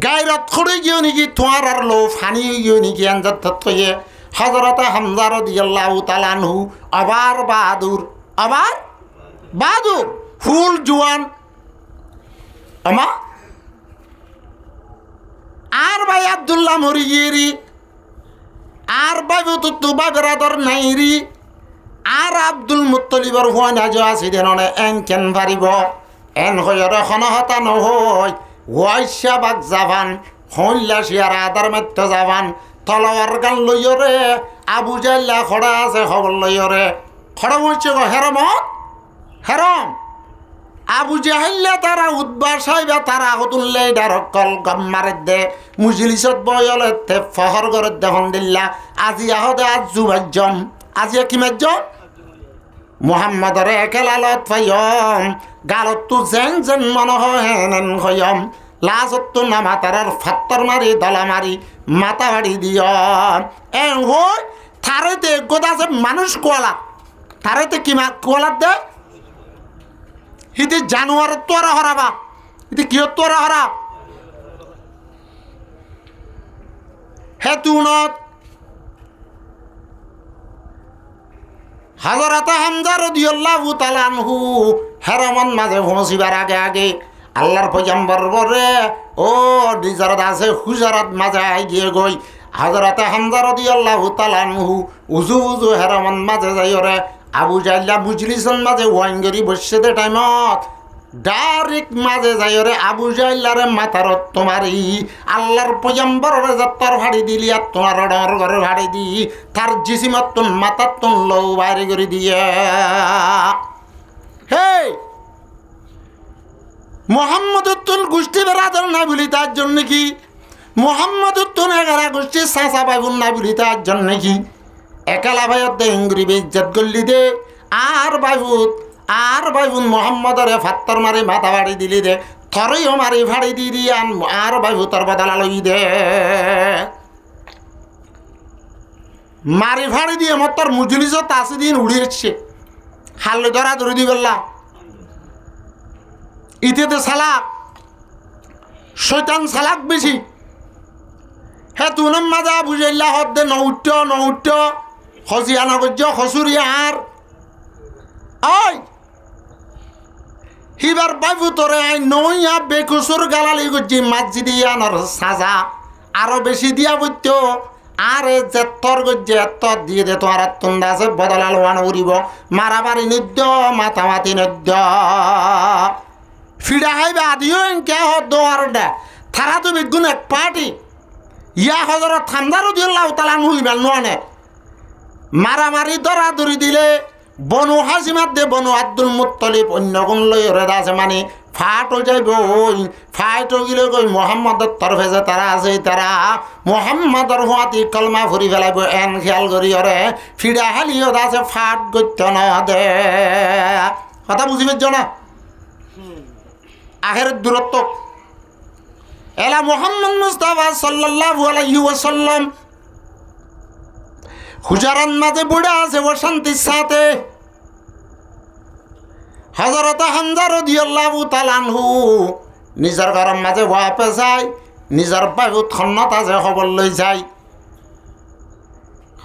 গায়রত করে গিয়ে নাকি তোমার আর লো ফানি গিয়ে নাকি আঞ্জাত থয়ে হযরত হামজা রাদিয়াল্লাহু তাআলা আনহু আবার বাহাদুর, আবার বাহাদুর ফুল জোয়ান আমা। আর ভাই আব্দুল্লাহ মরি গিয়েরি, আর ভাই তো বাবেরাদর নাইরি, আর আব্দুল মুত্তালিবর হুয়ান আজ আছে দেন এন কেন পারিব এন হয়রে খনহতা নহই ওয়াইশা বাগ জাভান হইলা শিয়ার আদার মাত্য জাভান তলোয়ার গান লইরে আবু জাল্লা খড়া আছে খবর লইরে খড়া হইছে গো হেরমত হেরম আবু জাহিল্লা তারা উদ্বাস হইবা তারা আগতুল্লে ডারকল গম মারে দে মুজলিসত বয়লে তে ফহর করে দেহন দিল্লা আজি আহদে আজ জুবাজ্জম আজি কি মাজ্জম মুহাম্মাদরে একেলালত ফাইয়ম গালত তু যেন যেন মন হেন হয়ম লাজত নামা তারার ফাত্তর মারি দলা মারি মাথা বাড়ি দিয়ম এন হই থারেতে গোদাছে মানুষ কোয়ালা থারেতে কি কোয়ালাত দে হিতে জানুয়ার তোরা হরাবা হিতে কিয় তোরা হরা হেতুনত হযরত হামজা রাদিয়াল্লাহু তাআলা আনহু হেরমন মাঝে পৌঁছিবার আগে আগে আল্লাহর পয়গম্বর বলে ও ডিজারত আছে হুজারাত মাঝে গিয়ে গই হযরতে হামজা রাদিয়াল্লাহু তাআলা আনহু উজু হেরামন মাঝে যাই রে আবু জাহল মুজলিসন মাঝে ওয়াইঙ্গরি বসছে দে টাইমত ডাইরেক্ট মাঝে যাই রে আবু জাহলারে মাথারত তোমারি আল্লাহর পয়গম্বরের যাত্রার ভাড়ি দিলি আর তোমার ডর ঘরে ভাড়ি দি তার জিসিমত তুন মাথার তুন লও বাইরে করে দিয়ে হে মোহাম্মদুত্তুল গোষ্ঠী বেড়াদর না বলি তার জন্য কি মোহাম্মদুত্তুল এগারা গোষ্ঠী চাচা বাইবুন না বলি তার জন্য কি একালা ভাইয়ত দে ইংরি বেইজ্জত করলি দে আর বাইবুন মোহাম্মদরে ফাত্তর মারি মাথা বাড়ি দিলি দে থরইও মারি ভাড়ি দি দি আর বাইবুতর বদলা লই দে মারি ভাড়ি দিয়ে আমার তোর মুজলিস তাসি দিন উড়িয়েছে হাল্লে ধরা ধরে দি বললা ইতেতে সালাক শয়তান সালাক বেশি হে তুনম মাজা বুঝাইলা হদ দে নৌট্য খসিয়া নগজ্য খসুরিয়ার ওই হিবার বাইবু তোরে আই নইয়া বেকুসুর গালালি গজ্জি মাঝি আনর সাজা আরো বেশি দিয়া বইত আরে যেতর গজ্জে এত দিয়ে দে তোমার তুন্দা আছে বদলাল ওয়ান উড়িব মারামারি নদ্য মাতামাতি নদ্য ফিডা হাইবে আদিও কে হর দে থারা তো বেগুন এক পার্টি ইয়া হজরত হামজা রাদিয়াল্লাহু তাআলা হইবেন ননে মারামারি দরাদরি দিলে বনু হাসিমাত দে বনু আব্দুল মুত্তালিব অন্য কোন লই রেদা আছে মানে ফাট হয়ে যাইব ওই ফাইট গিলে কই মোহাম্মদের তরফে যে তারা আছে তারা মোহাম্মদর হুয়াতি কলমা ভরি ফেলাইব এন খেয়াল করি ওরে ফিডা হালিও আছে ফাট গত্য না দে কথা বুঝিবে না আখের দূরত্ব এলা মুহাম্মদ মুস্তাফা সাল্লাল্লাহু আলাইহি ওয়াসাল্লাম হুজারান মাঝে বুড়া আছে ও শান্তির সাথে হযরত হামজা রাদিয়াল্লাহু তাআলা আনহু নিজের ঘরের মাঝে ওয়াপে যায় নিজের বায়ু খন্নত আছে খবর লই যায়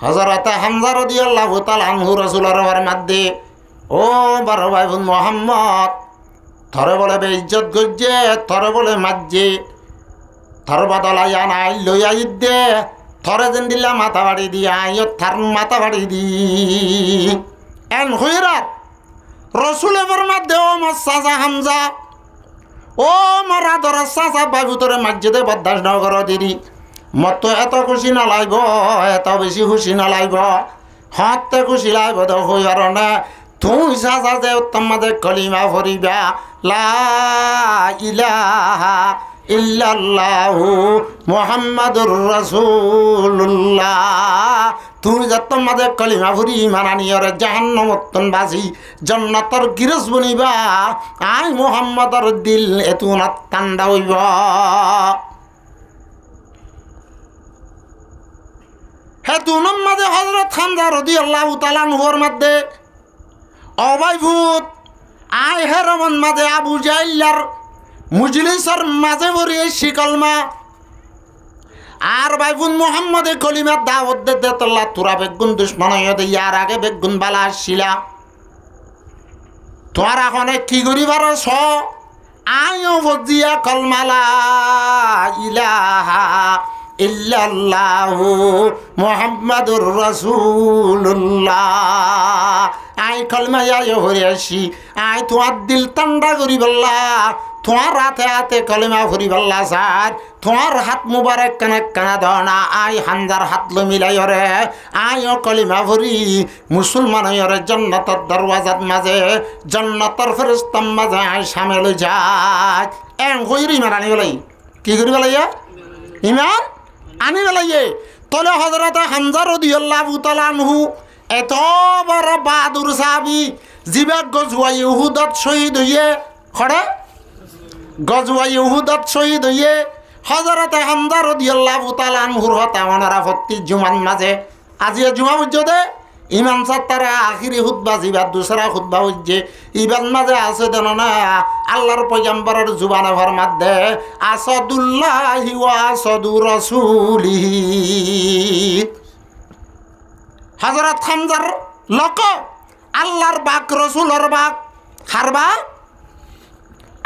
হযরত হামজা রাদিয়াল্লাহু তাআলা আনহু রাসূলের ঘরের মধ্যে ও বড় ভাই বোন মুহাম্মদ থরে বলে বেইজ্জত গজ্জে থরে বলে মাজ্জে থর বদলাই আনাই লই আই দে থরে যেন দিলা মাথা বাড়ি দি আইও থার মাথা বাড়ি দি এন হইরাত রসুলের মধ্যে ও আমার চাচা হামজা ও আমার আদর চাচা বাবু তোরে মাজ্জেদে বদাস নগর দিদি মত তো এত খুশি না লাগব এত বেশি খুশি না লাগব হতে খুশি লাগব তো হইবার না তুই চাচা যে উত্তম মাঝে কলিমা ভরিবা লা ইলাহা ইল্লাল্লাহু মুহাম্মাদুর রাসূলুল্লাহ তুমি যত মাঝে কলিমা ভরি মানানিয়র জাহান্নামতন বাজি জান্নাতর গিরস বনিবা আই মুহাম্মাদর দিল এতুনা ঠান্ডা হইব হে তুনম মাঝে হযরত হামজা রাদিয়াল্লাহু তাআলা আনহুর মধ্যে অবাইভূত আই হেরমন মাঝে আবু জাহলার মুজলিসর মাঝে ভরি শিকলমা আর বাইবুন মোহাম্মদে কলিমার দাওয়াত দে তোল্লা তোরা বেগুন দুশ্মন হয়ে দে ইয়ার আগে বেগুন বালা আসছিলা তোমার এখন কি করিবার স আয়ো ভজিয়া কলমালা ইলাহা ইল্লাল্লাহু মুহাম্মাদুর রাসূলুল্লাহ আই কলমা আয়ো হরে আসি আই তোমার দিল ঠান্ডা করি বললা তোমার হাতে হাতে কলিমা ভরি বললা স্যার তোমার হাত মুবারক কানা দনা আই হামজার হাত লো মিলাই রে আইও কলিমা ভরি মুসলমান হরে জান্নাতের দরওয়াজাত মাঝে জান্নাতের ফেরেশতার মাঝে আই শামিল যায় এং হইরি মারানি বলাই কি করি বলাইয়া ইমান আনি বলাইয়ে তলে হযরত হামজা রাদিয়াল্লাহু তাআলা আনহু এত বড় বাহাদুর সাহাবী জিবাক গজওয়াই উহুদত শহীদ হইয়ে খড়ে গজওয়াই উহুদত শহীদ হইয়ে হযরত হামজা রাদিয়াল্লাহু তাআলা আনহুর হতা ওনারা প্রতি জুমান মাঝে আজি জুমা বুঝতে ইমাম সাত্তারা আখিরি খুতবা জিবা দুসরা খুতবা হইছে ইবান মাঝে আছে দেন না আল্লাহর পয়গম্বরের জুবানে ফরমাদে আসাদুল্লাহি ওয়া আসাদু রাসূলিহি হযরত হামজার লোক আল্লাহর বাক রাসূলের বাক হারবা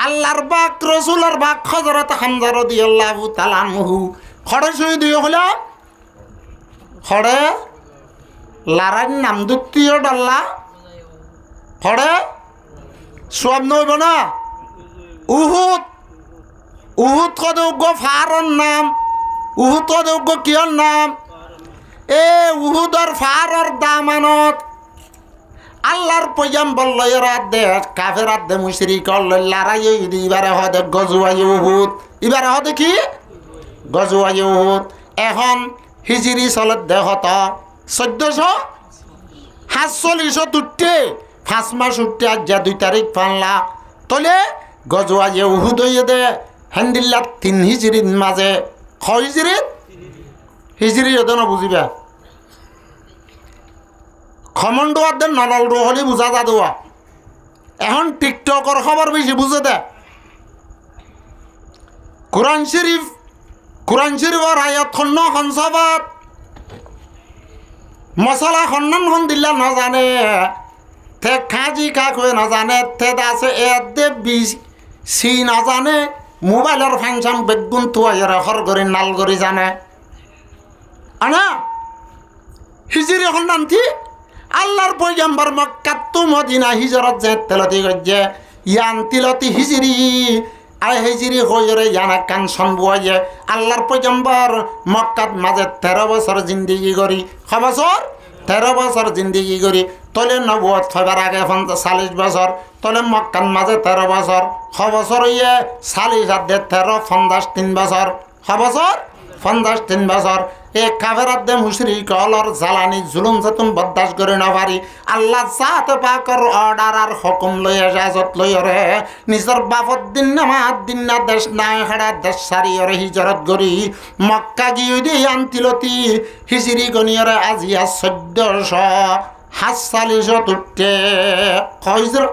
আল্লাহর বাক রসুলের বাক হযরত হামজা রাদিয়াল্লাহু তাআলা আনহু খড়ে শহীদ হলো খড়ে লারার নাম দুত্তীয় ডাল্লা খড়ে সব নইব না উহুদ উহুদ কদৌগ্য ফারর নাম উহুদ কদৌগ্য কিয়র নাম এ উহুদর ফারর দামানত আল্লাহর পয়গম্বর লয়রাত দে কাফেরাত দে মুশরিক লড়াই ইবারে হদে গজওয়াই উহুদ ইবারে হদে কি গজওয়াই উহুদ এখন হিজরি চলত দেহত 1447 উঠতে 5 মাস উঠতে আজ 2 তারিখ পানলা তলে গজওয়াই উহুদ হয়ে দে হেন্দিল্লা 3 হিজরির মাঝে হিজরি হতে না বুঝিবা খমন্ডোয়াদের নলল রহলি বুঝা যা দেওয়া এখন টিকটকর খবর বেশি বুঝে দে কোরআন শরীফর আয়াত খন্ন হনসাবাদ মশলা খন্নন হন দিল্লা না জানে তে খাজি কাকুয়ে না জানে তে আছে এদে বিষ সি না জানে মোবাইলের ফাংশন বেগুন তুয়াইয়ের হর করে নাল করে জানে আনা হিজরি এখন নামতি আল্লাহর পয়গম্বর মক্কাত তো মদিনা হিজরত যে তেলতি গজ্জে ইয়ান তিলতি হিজরি আয় হিজরি হইরে ইয়ানা কান সম্বুয়ে আল্লাহর পয়গম্বর মক্কাত মাঝে 13 বছর জিন্দেগি করি ক বছর 13 বছর জিন্দেগি করি তলে নবুয়ত হবার আগে 40 বছর তলে মক্কান মাঝে 13 বছর ক বছর ইয়ে 40 আর 13 53 বছর ক বছর 53 বছর এ কাফেরাত দে মুশরিক অলর জালানি জুলুম যতন বরদাস্ত করে না পারি আল্লাহ জাত পাকর অর্ডার আর হুকুম লই ইজাজত লই রে নিজর বাপত দিন নামাজ দিন না দেশ নাই হাড়া দেশ সারি রে হিজরত করি মক্কা গিয়ে দি আনতিলতি হিজরি গনিয়রে আজিয়া 1447 উঠতে কইজর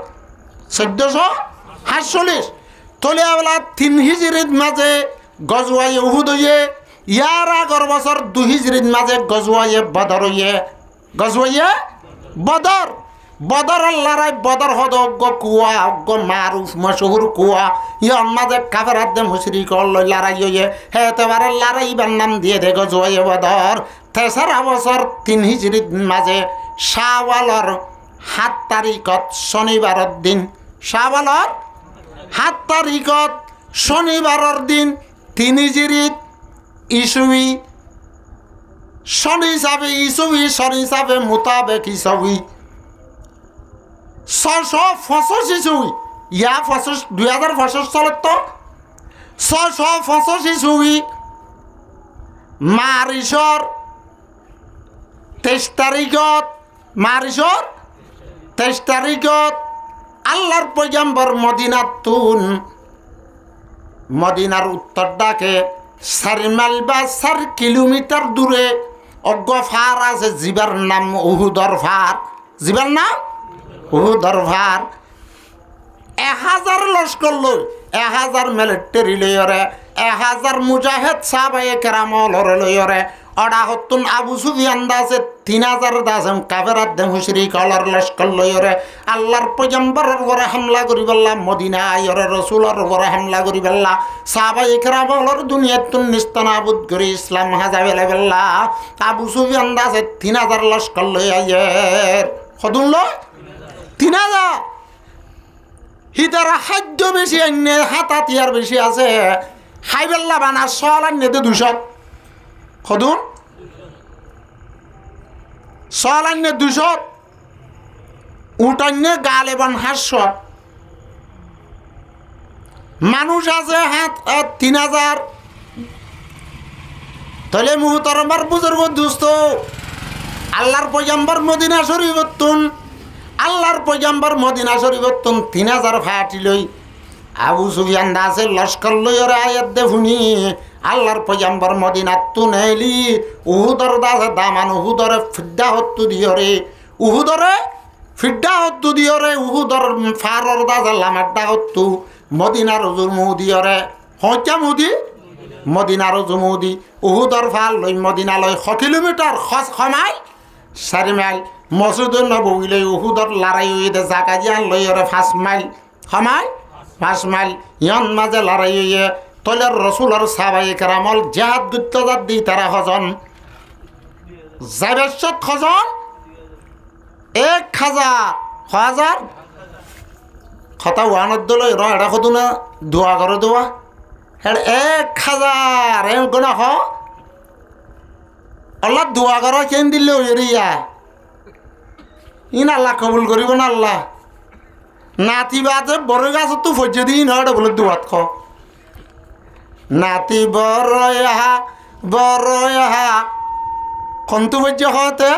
1447 তলে আবলা 3 হিজরির মাঝে গজওয়ায়ে উহুদ হয়ে ইয়ার আগর বছর 2 হিজরির মাঝে গজওয়ায়ে বদর হয়ে গজওয়ায়ে বদর বদরের লড়াই বদর হদ অজ্ঞ কুয়া অজ্ঞ মারুফ মশহুর কুয়া ইয়ার মাঝে কাফেরাত দে মুশরিক লড়াই হয়ে হে এতবারে লড়াই বার নাম দিয়ে দে গজওয়ায়ে বদর 3 বছর 3 হিজরির মাঝে শাওয়ালর 7 তারিখত শনিবারের দিন শাওয়ালর 7 তারিখত শনিবারের দিন 3 হিজরিত ইসুই শনি হিসাবে ইসুই শনি হিসাবে মোতাবেক ইসুই 685 ইসুই ইয়া 2025 সালত তো 685 ইসুই মারিসর 23 তারিখত মারিসর 23 তারিখত আল্লাহর পয়গম্বর মদিনার উত্তর ডাকে 4 মাইল বা 4 কিলোমিটার দূরে অজ্ঞ ফার আছে জিবার নাম উহুদর ফার জিবার নাম উহুদর ফার 1000 লস্কর লই 1000 মিলিটারি লইরে 1000 মুজাহিদ সাহাবায়ে কেরাম লইরে অডা হতুন আবু সুফিয়ান দাসে 3000 দাসম কাফেরাত দে মুশরিক অলর লস্কর লইরে আল্লাহর পয়গম্বরের উপরে হামলা করিবেল্লা মদিনা আইরে রাসূলের উপরে হামলা করিবেল্লা সাহাবায়ে কেরাম অলর দুনিয়াতুন নিস্তানাবুদ করি ইসলাম হাজাবেলা আবু সুফিয়ান দাসে 3000 লস্কর লই আইয়ের কদুন লই 3000 হিতারা খাদ্য বেশি আইনে হাতাতিয়ার বেশি আছে খাইবেল্লা বানা সল আইনে 200 কদুন সল আইনে 200 উঠাইনে গালেবান 500 মানুষ আছে হাত 3000 তাহলে মুহতারামার বুজুর্গ দোস্ত আল্লাহর পয়গম্বর মদিনা শরীফতুন আল্লাহর পয়গম্বর মদিনা শরীফতুন 3000 ফাটি লই আবু সুফিয়ান দাসের লস্কর লইরে আয়াত দে শুনি আল্লাহর পয়গম্বর মদিনাত তুনেলি উহুদর দাসে দামান উহুদরে ফিদ্দা হত্তু দিয়রে উহুদরে ফিদ্দা হত্তু দিয়রে উহুদর ফারর দাসে লামাড্ডা হত্তু মদিনার জুমুদিয়রে হত্যা মুদি মদিনার জুমুদি উহুদর ফাল লই মদিনা লই 6 কিলোমিটার খমাই 4 মাইল মসজিদ নববী লই উহুদর লড়াই হইতে জাকা জিয়ান লইরে 5 মাইল খমাই 5 মাইল ইয়ন মাঝে লড়াই হইয়ে তলের রসুলের সাহাবায়ে কেরামল জাহাদ গুত্তজাত দি তারা হজন যাবেশত হজন 1000 কথা ওয়ানত দলে র এটা কত না দোয়া করে দোয়া হ্যাঁ 1000 এ গোনা হ আল্লাহ দোয়া করো কেন দিলে ওইরিয়া ইন আল্লাহ কবুল করিব না আল্লাহ নাতি বাজে বড় গাছ তো ফজ্জে দিন হয় বলে দোয়াত খ নাতি বড় কন্তু ফজ্জে হতে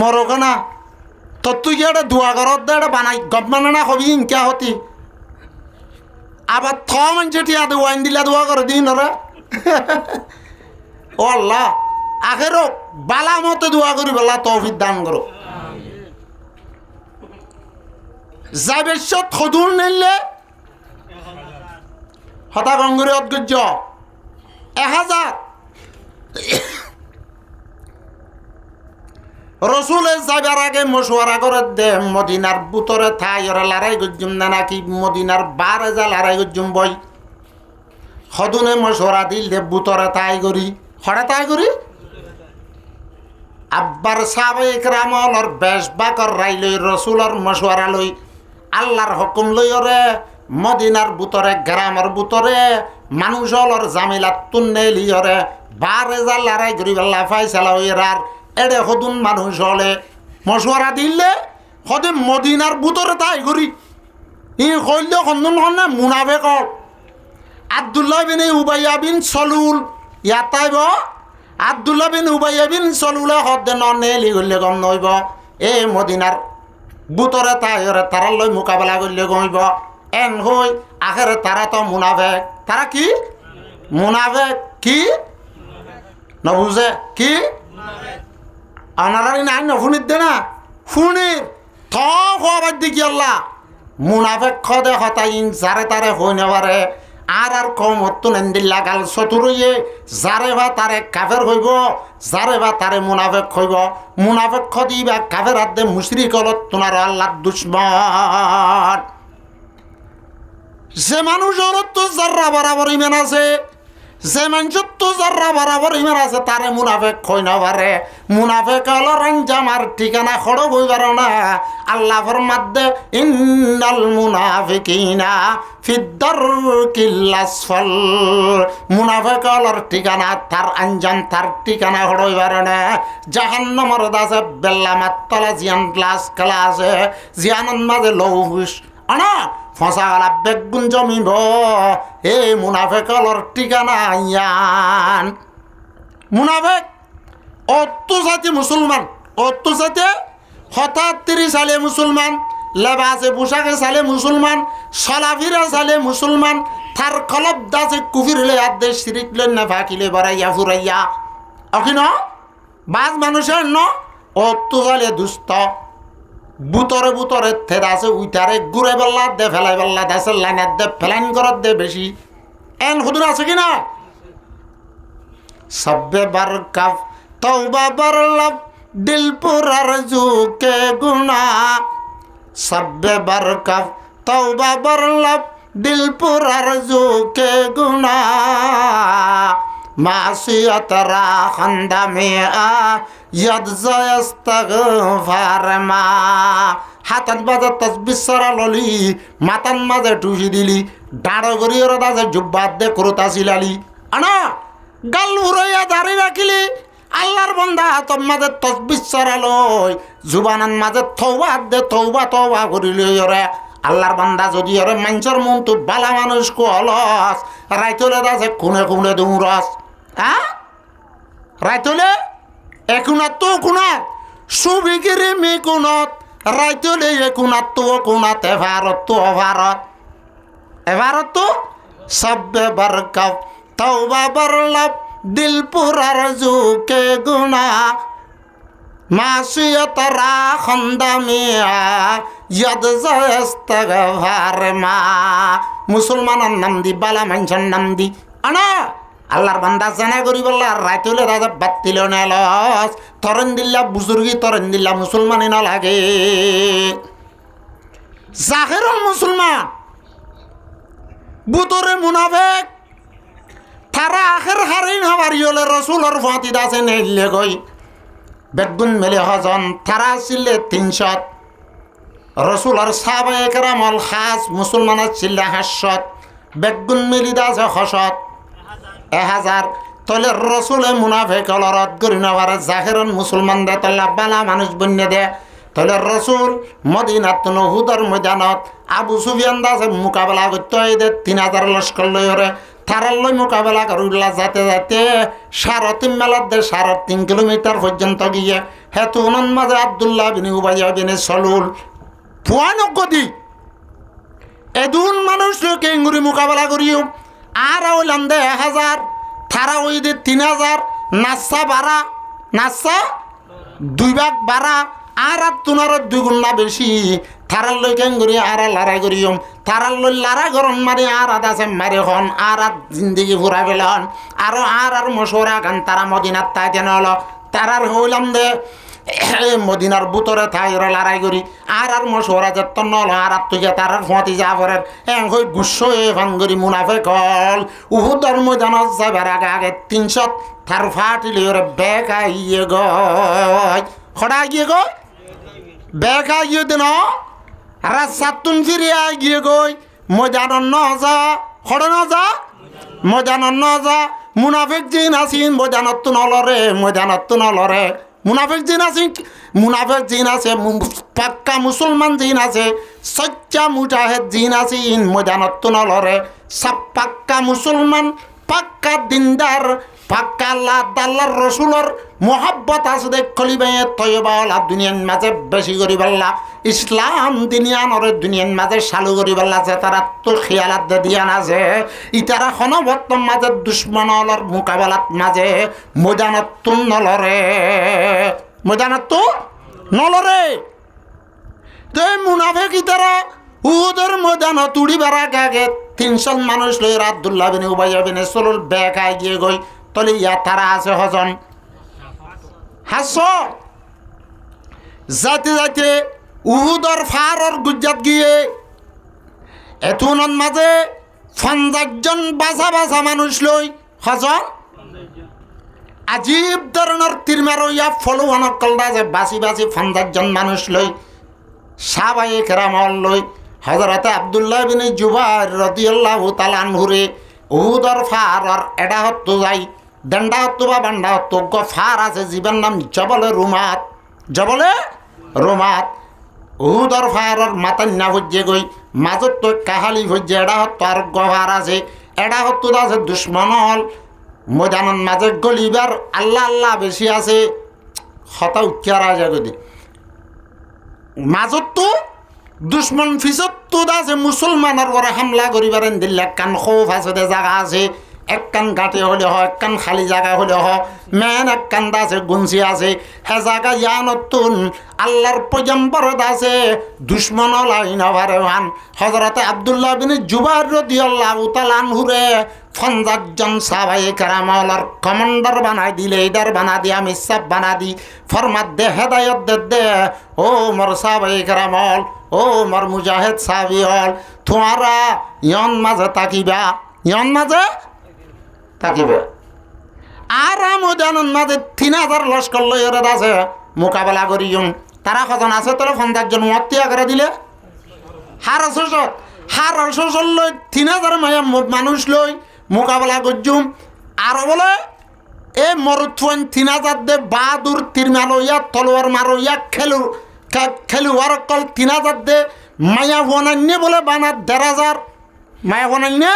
মরক না তোর তুই কি একটা দোয়া করত দে এটা বানাই গপ মানে না হবি ইনকা হতি আবার থ মানছে টিয়া দে ওয়াইন দিলা দোয়া করে দিন ওরা ও আল্লাহ আখেরও বালা মতো দোয়া করি বেলা তৌফিক দান করো যাবেশত খদুর নিলে হতা গঙ্গুরে অদ্গজ্য 1000 রসুলের যাবার আগে মশওয়ারা করে দে মদিনার বুতরে থাই ওরা লড়াই গজ্জুম না নাকি মদিনার বারে যা লড়াই গজ্জুম বই সদুনে মশওয়ারা দিল দে বুতরে তাই করি হরে তাই করি আব্বার সাহাবায়ে কেরামর বেশ বাকর রাই লই রসুলের মশওয়ারা লই আল্লাহর হুকুম লই ওরে মদিনার বুতরে গ্রামের বুতরে মানুষ হলর জামিলাত তুন্নে লিওরে বারে যা লড়াই করি বেলা ফাইসালা হইরার এড়ে সদুন মানুষ হলে মশওয়ারা দিলে সদে মদিনার বুতরে তাই করি ই কইলে সন্দন হনে মুনাফেক আব্দুল্লাহ বিন উবাইয়া বিন সলুল ইয়াতাইব আব্দুল্লাহ বিন উবাইয়া বিন সলুলে হদে নেলি গলে গম নইব এ মদিনার বুতরে তাই তারা লই মোকাবেলা করলে গইব এন হই আখেরে তারা তো মুনাফেক তারা কি মুনাফেক কি নবুঝে কি আনারারি নাই না ফুনির দে না ফুনির থ হবার দিকি আল্লাহ মুনাফেক খদে হতাইন যারে তারে হই নেবারে আর কম হতো নেন্দিল্লা গাল চতুরইয়ে যারে বা তারে কাফের হইব যারে বা তারে মুনাফেক হইব মুনাফেক খদি বা কাফের হাত দে মুশরিক হলত তোমার আল্লাহর দুশ্মন যে মানুষ তো যারা বরাবর ইমান আছে যে মানুষের তো যারা বরাবর ইমান আছে তারে মুনাফেক কই না পারে মুনাফেক হলো রঞ্জামার ঠিকানা খড়ো বই পারো না আল্লাহ ফরমাদ্দে ইন্নাল মুনাফিকিনা ফিদ্দারকিল আসফল মুনাফেক হলোর ঠিকানা তার আঞ্জাম তার ঠিকানা খড়োই পারে না জাহান্নামের দাসে বেল্লা মাত্তলা জিয়ান ক্লাস ক্লাসে জিয়ানন মাঝে লৌহুস আনা ফসা গলা বেগুন জমিব এ মুনাফেকলর ঠিকানা ইয়ান মুনাফেক অত জাতি মুসলমান অত জাতি হঠাৎ 30 সালে মুসলমান লেবাসে পোশাকে সালে মুসলমান সলাফিরা সালে মুসলমান তার কলব দাসে কুফিরলে আদে শিরিকলে না ফাকিলে বাড়াইয়া ফুরাইয়া অখিন বাজ মানুষের ন অত সালে দুস্থ বুতরে বুতরে থের আছে উইটারে ঘুরে বেল্লা দে ফেলাই বেল্লা দেশের লাইনের দে ফেলাইন করত দে বেশি এন হুদুর আছে কিনা সব্বে বার কাফ তওবা বার লাভ দিল পুরার জুকে গুনা সব্বে বার কাফ তওবা বার লাভ দিল পুরার জুকে গুনা মাসিয়াত রা খন্দা মিয়া ইয়াদ জায়াস্তাগফার মা হাতান বাজে তসবিহ সরা ললি মাতান মাঝে টুসি দিলি ডাড়ো করি ওরা দাজে জুব্বাত দে করতা সিলালি আনা গাল উড়াইয়া দাঁড়ি রাখিলি আল্লাহর বান্দা তোর মাঝে তসবিহ সরা লই জুবানান মাঝে তওবা দে তওবা তওবা করিলি ওরে আল্লাহর বান্দা যদি ওরে মানুষের মন তো বালা মানুষ কলস রাইতলে দাজে কোনে কোনে দৌড়স হ্যাঁ রাইতলে একুনাত তো কোনাত সুবিগিরি মি কোনত রাইতলে একুনাত তো কোনাত এভারত তো ভারত এভারত তো সব্বে বরকব তওবা বরলাব দিল পুরার জুকে গুনা মাসিয়ত রা খন্দামিয়া ইয়াদ জাস্তাগফার মা মুসলমানের নাম দি বালা মানুষের নাম দি আনা আল্লাহর বান্দা জানা করি বললা রাইতলে রাজা বাতিল নেলস তরণ দিল্লা বুজুর্গি তরণ দিল্লা মুসলমানই না লাগে জাহেরুল মুসলমান বুতরে মুনাফেক তারা আখের হারিন হবার ইলে রসুলর ফাঁতিত আছে নেইলে গই বেগুন মেলে হজন তারা ছিল 300 রসুলর সাহাবায়ে কেরামল খাস মুসলমানের ছিল 500 বেগুন মিলিদা আছে 1000 তলে রসুলে মুনাফেক অলরত করি নেওয়ার জাহেরন মুসলমান দে তল্লা বালা মানুষ বন্যে দে তলে রসুল মদিনাত নহুদর ময়দানত আবু সুফিয়ান দাসে মোকাবেলা করতে হয় 3000 লস্কর লইরে তারার লই মোকাবেলা করুল্লা যাতে যাতে 3.5 মেলার দে 3.5 কিলোমিটার পর্যন্ত গিয়ে হেতু উনন মাঝে আব্দুল্লাহ বিন উবাইয়া বিন সলুল ভয়ানক গতি এদুন মানুষ লোকে ইঙ্গুরি মোকাবেলা করিও আর ওইলাম দে 1000 তারা ওই দে 3000 নাসা বাড়া নাসা 2 ভাগ বাড়া আর তুনার 2 গুণ না বেশি তারার লই কেঙ্গুরি আর লড়াই করিম তারার লই লড়াই গরম মারি আর আছে মারি হন আর জিন্দগি ফুরা ফেলন আর মশোরা গান তারা মদিনার তাই যেন হলো তারার হইলাম দে মদিনার বুতরে থাই লড়াই করি আর মশোরা যেত নল আর তুই তারার ফতি যা পরে এং হই গুস্স ভাঙ্গরি মুনাফেক হল উহুদর ময়দানত যাবার আগে 300 তার ফাটিলে ওরে বেগ আইয়ে গয় খড়া গিয়ে গো বেগ আইয়ে দিন রাস্তাতুন ফিরিয়া গিয়ে গই ময়দানত নজা খড় নজা ময়দানত নজা মুনাফেক জিন আসিন ময়দানত নলরে মুনাফেক জিন আছে পাক্কা মুসলমান জিন আছে সচ্চা মুজাহিদ জিন আছিন ময়দানত নলরে সব পাক্কা মুসলমান পাক্কা দিনদার পাক্কা আল্লাহ আল্লাহর রসুলর মোহাব্বত আছে দেখ খলিবে তৈবা দুনিয়ার মাঝে বেশি করি পাল্লা ইসলাম দুনিয়ানরে দুনিয়ার মাঝে চালু করি পাল্লা আছে তারা তো খেয়ালাত দিয়ান আছে ইতারা খনবর্তন মাঝে দুশ্মনর মোকাবেলাত মাঝে ময়দানত নলরে তো মুনাফেক ইতারা উহুদের ময়দানত উড়িবার আগে 300 মানুষ লই আব্দুল্লাহ বিন উবাইয়া বিন সলুল বেগ আই গিয়ে গই তলে ইয়া তারা আছে হজন হাসো যাতে উহুদর ফারর গুজরাত গিয়ে এতুনন মাঝে 50 জন বাসা মানুষ লই হজন আজীব ধরনের তিরমারো ইয়া ফলোয়ান কলদা যে বাসি 50 জন মানুষ লই সাহাবায়ে কেরামল লই হযরত আব্দুল্লাহ বিন জুবাইর রাদিয়াল্লাহু তাআলা আনহুরে উহুদর ফারর এডা হতো যাই দণ্ডা হতো বা বান্ডা হতো গফার আছে জীবন নাম জবলে রুমাত উহুদর ফারর মাতান না হজ্জে গই মাজত তো কাহালি হজ্জে এডা হতো আর গফার আছে এডা হতো আছে দুশ্মনল ময়দানের মাঝে গলিবার আল্লাহ বেশি আছে হতা উচ্চারা জাগদি মাজত তো দুশ্মন ফিসত তো আছে মুসলমানের করে হামলা করিবার দিল্লা কান খৌফ আছে জায়গা আছে এক কান গাঁটে হলে হয় এক কান খালি জায়গা হলে হয় মেন এক কান্দা আছে গুনসি আছে হে জায়গা ইয়ানতুন আল্লাহর পয়গম্বর আছে দুশ্মন লাইন ভারে হান হযরত আব্দুল্লাহ বিন জুবাইর রাদিয়াল্লাহু তাআলা আনহুরে 50 জন সাহাবায়ে কেরামর কমান্ডার বানাই দিলে লিডার বানা দি আমি সব বানা দি ফরমাত দে হেদায়েত দে ও মোর সাহাবায়ে কেরামল ও মোর মুজাহিদ সাহাবিয়ল তোমারা ইয়ন মাঝে তাকিবে আর ময়দানের মাঝে 3000 লস্কর লই ওরা আছে মোকাবেলা করিম তারা কজন আছে তোরা 50 জন মতিয়া করে দিলে হার অসুস লই 3000 মায়া মানুষ লই মোকাবেলা করছুম আর বলে এ মরুথুয়ান 3000 দে বাহাদুর তিরমালো ইয়া তলোয়ার মারো ইয়া খেলুয়ার কল 3000 দে মায়া বনান্যে বলে বানা 1,500 মায়া বনান্যে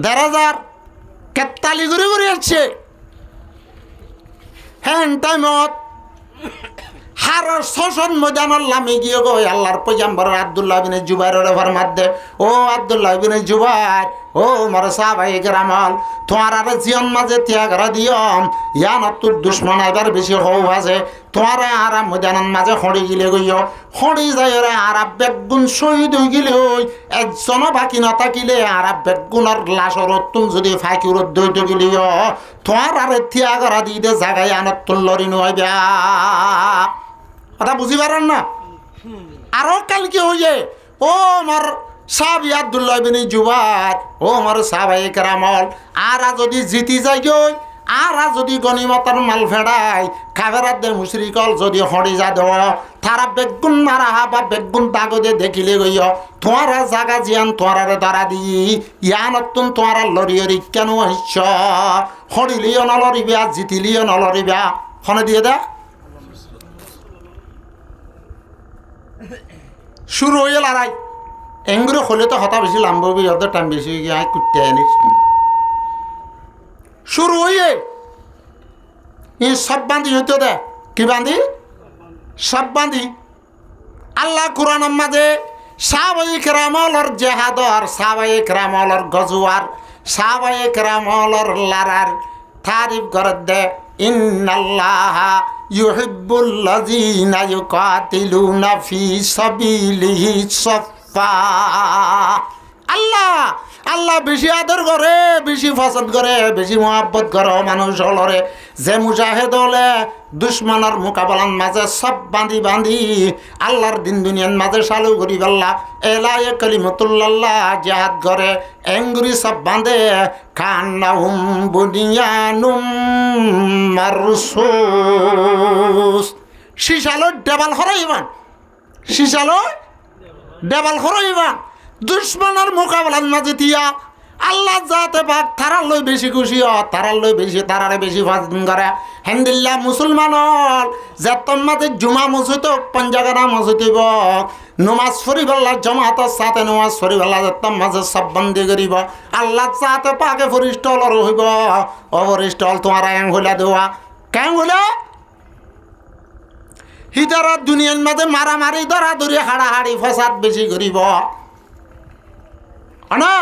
1,500 কেতালি ঘুরে আসছে হ্যাঁ টাইমত হার শোষণ ময়দানের লামে গিয়ে গো আল্লাহর পয়গম্বর আব্দুল্লাহ বিন জুবাইরের ফরমাত দে ও আব্দুল্লাহ বিন জুবাইর ও মোর সাহাবায়ে কেরামল তোমার আর জীবন মাঝে ত্যাগ করে দিয়ম ইয়ান তোর দুশ্মন এবার বেশি হও আছে তোমার আর ময়দানের মাঝে খড়ি গিলে গইও খড়ি যায় রে আর বেগুন শহীদ হয়ে গেলে ওই একজনও বাকি না থাকিলে আর বেগুনের লাশর তুম যদি ফাঁকির দইতে গেলিও তোমার আর ত্যাগ করে দিয়ে জায়গায় আনত তুল্লরি নয় ব্যাা কথা বুঝি পারেন না আরো কালকে হইয়ে ও আমার সাহাবী আব্দুল্লাহ ইবনে জুবাইর ও আমার সাহাবায়ে কেরামল আরা যদি জিতি যাই গই আরা যদি গনিমতের মাল ফেড়াই কাফেরাত মুশরিকল যদি হড়ি যা দেও তারা বেগুন মারা বা বেগুন দাগদে দেখিলে গইও তোমারা জাগা জিয়ান তোমারে ধরা দি ইয়ানতুন তোমারা লরিয়রি কেন হইছ হড়িলিও নলরিবা জিতিলিও নলরিবা হনে দিয়ে দে শুরু হয়ে লড়াই এঙ্গুলো হলে তো হতা বেশি লাম্ববি ওদের টাইম বেশি গিয়ে আই কুটতে আনিস শুরু হয়ে এই সব বান্ধি হইতে দে কি বান্ধি সব বান্ধি আল্লাহ কুরআন মাঝে সাহাবায়ে কেরামলর জেহাদর সাহাবায়ে কেরামলর গজওয়ার সাহাবায়ে কেরামলর লারার তারিফ করে দে ইন্নাল্লাহা ইউহিব্বুল লাযিনা ইউকাতিলুনা ফি সাবিলিহি সাফফা আল্লাহ আল্লাহ বেশি আদর করে বেশি পছন্দ করে বেশি মহব্বত করে মানুষ হলরে যে মুজাহিদ হলে দুশ্মনের মোকাবেলার মাঝে সব বাঁধি বাঁধি আল্লাহর দিন দুনিয়ার মাঝে চালু করি পাল্লা এলায়ে কালিমাতুল্লাহ জিহাদ করে এঙ্গুরি সব বাঁধে কান্নাহুম বুনিয়ানুম মারসুস শিশালো ডেবাল হরাইবান শিশালো ডেবাল হরাইবান দুশ্মনের মোকাবেলার মাঝে দিয়া আল্লাহ যাতে পাক তারার লই বেশি খুশি তারার লই বেশি তারারে বেশি ফাজদিন করে হেন্দিল্লা মুসলমানর যেতন মাঝে জুমা মসজিদ পঞ্জাগানা মসজিদ নমাজ ফরিবাল্লা জমাতের সাথে নমাজ ফরিবাল্লা যেতন মাঝে সব বন্দি করিব আল্লাহ যাতে পাকে ফরিষ্টল রহিব অফরিষ্টল তোমার এং হইলা দেওয়া কেন হইলা হিতারা দুনিয়ার মাঝে মারামারি ধরাধরি হাড়াহাড়ি ফসাদ বেশি করিব না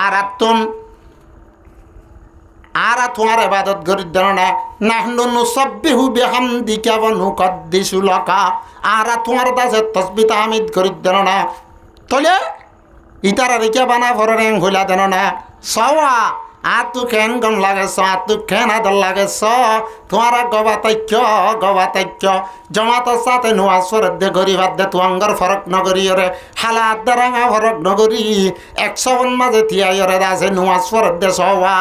আর তুম আর তোমার ইবাদত করি দেন না নাহনু নুসাব্বিহু বিহামদিকা ওয়া নুকদ্দিসু লাকা আর তোমার দাসে তাসবিহ তাহমিদ করি দেন না তলে ইতারা রেখে বানা ফরেন হইলা দেন না সওয়া আর তু কেন গম লাগেছ আর তু কেন আদর লাগেছ তোমার গবাতাক্য জমাতের সাথে নোয়াজ ফরক দে গরিবাদ দে তুয়াঙ্গর ফরক নগরী রে হালাত দে রাঙা ফরক নগরী 100 মাঝে থিয়াই রে আছে নোয়াজ ফরক দে সওয়া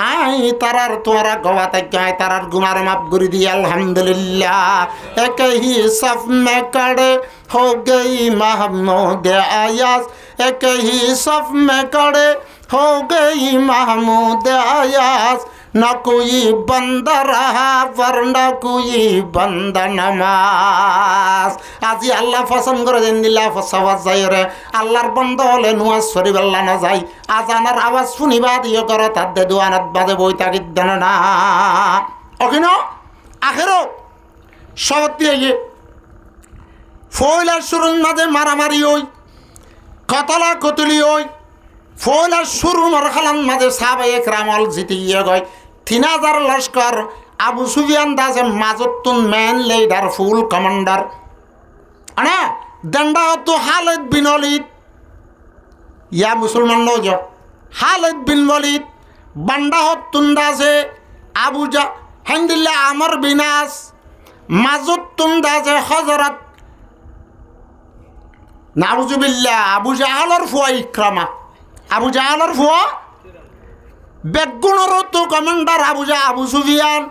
আই তারার তোমার গবাতাক্য আই তারার গুনার মাপ করি দি আলহামদুলিল্লাহ এক হি সফ মে কড়ে हो गई महमूद आयास एक ही सफ में कड़े हो गई महमूद आयास न कोई बंदा रहा वरना कोई बंदा नमाज আজি আল্লাহ পছন্দ করে দেন দিলা ফসাওয়াজ যায় রে আল্লাহর বন্ধ হলে নুয়াজ শরীফ আল্লাহ না যায় আজানের আওয়াজ শুনিবা দিও করো তার দে দোয়ানাত বাজে বই তাকি দেন না ওকিনো আখেরো সবতি এই ফয়লার শুরুর মাঝে মারামারি ওই কতলা কতলি ওই ফয়লার শুরু মরখালার মাঝে সাহাবায়ে কেরামল জিতে গিয়ে গয় 3000 লস্কর আবু সুফিয়ান দাসে মাজতুন ম্যান লিডার ফুল কমান্ডার আনা দন্ডা তো খালিদ বিন ওয়ালিদ ইয়া মুসলমান নজ খালিদ বিন ওয়ালিদ বান্ডা হতুন দাসে আবুজা হামদুলিল্লাহ আমর বিনাস মাজতুন দাসে হযরত নাউজুবিল্লাহ আবু জাহালের ফুয়া ইকরামা আবু জাহালের ফুয়া বেগুনের তো কমান্ডার আবু সুফিয়ান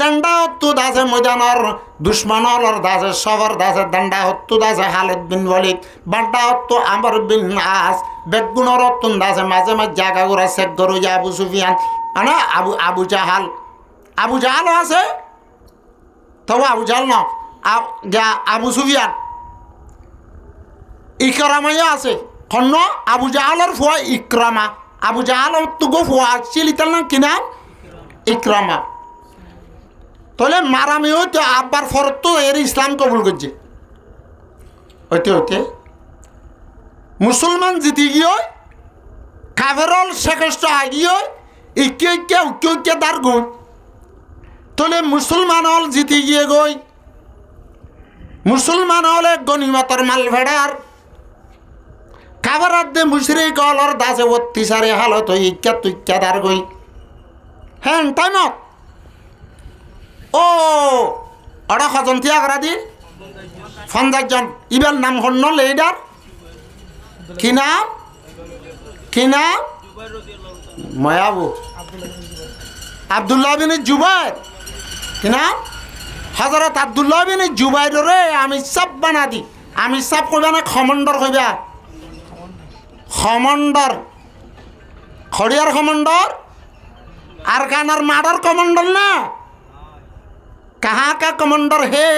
দণ্ডা হত্তু দাসে ময়দানর দুশ্মনর দাসে সবর দাসে দণ্ডা হত্তু দাসে খালিদ বিন ওয়ালিদ বাড্ডা হত্তু আমর বিন আস বেগুনের হত্তু দাসে মাঝে মাঝে জায়গা ঘুরা চেক করু আবু সুফিয়ান না আবু জাহাল আছে তবু আবু জাহাল ন আবু সুফিয়ান ইকরামাইয়া আছে খন্ন আবু জাহালের ফুয়া ইকরামা আবু জাহাল তো গো ফুয়া চিলিতাল না কিনা ইকরামা তাহলে মারামি হইতে আব্বার ফরত তো এর ইসলাম কবুল করছে হইতে হইতে মুসলমান জিতি গিয়ে কাফেরল শেষষ্ট আগিয়ে ইকে দার গুণ তাহলে মুসলমান হল জিতি গিয়ে গই মুসলমান হলে গনিমতর মাল ভেড়ার কাবারাত দে মুশরিক অলর দাসে অত্যাচারে হালত ইক্কা দার গই হ্যাঁ তাই না ও অড়া খজন থিয়া করা দি 50 জন ইবার নাম হন্ন লিডার কি নাম কি নাম মায়াবু আব্দুল্লাহ বিন জুবাইর কি নাম হযরত আব্দুল্লাহ বিন জুবাইরে আমি সব বানা দি আমি সব কইবা না খমন্ডর কইবা খমন্ডর খড়িয়ার কমান্ডার আর কানার মার্ডার कमांडर ना कहाँ का कमांडर है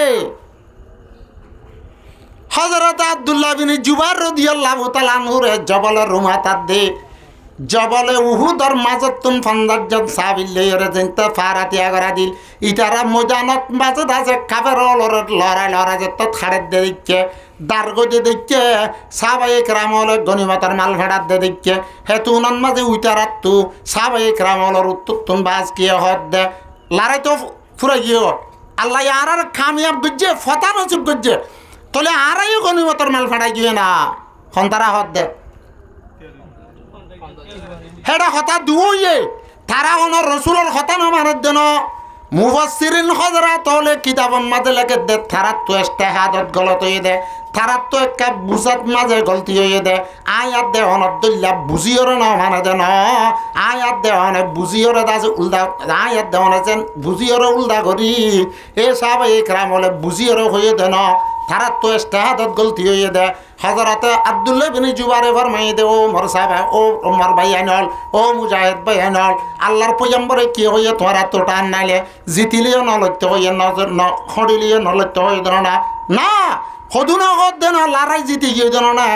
हजरत अब्दुल्लाह बिन जुबार रदियल्लाहु ताआला अन्हु रे जबल रुमाता दे जबले उहुदर माजतुन फंदाजन साबिले रे जंत फारातिया करा दिल इतारा मजानत माजत আছে কাফেরল লড়াই লড়াই যত খাড়ে দিচ্ছে দারগো দে দিচ্ছে সাহাবায়ে কেরামল গনিমতের মাল ফেড়াত দে দিচ্ছে হেতুনন মাঝে উইতারাত তু সাহাবায়ে কেরামলর উত্তম বাস কি হদ দে লড়াই তো পুরো গিয়ে আল্লাহ আর কামিয়াব গজ্জে ফতা নসিব গজ্জে তোলে আরাই গনিমতের মাল ফেড়াই গিয়ে না হন্তারা হদ দে হেডা হতা দুয়ে তারা হন রসুলের হতা ন মানত দেন মুফাসসিরিন হযরত হলে কিতাবন মাঝে লেখে দে তারাত তো ইস্তেহাদত গলত হয়ে দে তারাত তো একটা বুঝাত মাঝে গলতি হয়ে দে আয়াত দে অনদুল্লাহ বুঝিওর ন মানে দেন আয়াত দে অনে বুঝিওর দাসে উল্টা আয়াত দে অনে যেন বুঝিওর উল্টা করি এ সাহাবা ইকরাম হলে বুঝিওর হয়ে দেন তারাত তো ইস্তেহাদত গলতি হয়ে দে হযরত আব্দুল্লাহ বিন জুবাইর ফরমাই দে ও মোর সাহাবা ও ওমর ভাই আনল ও মুজাহিদ ভাই আনল আল্লাহর পয়গম্বরে কি হয়ে তোরা তো টান নাইলে জিতিলিও নলত্য হয়ে নজর ন খড়িলিও নলত্য হয়ে দেন না না হদুনা হদ দেন লড়াই জিতি গিয়ে দেন না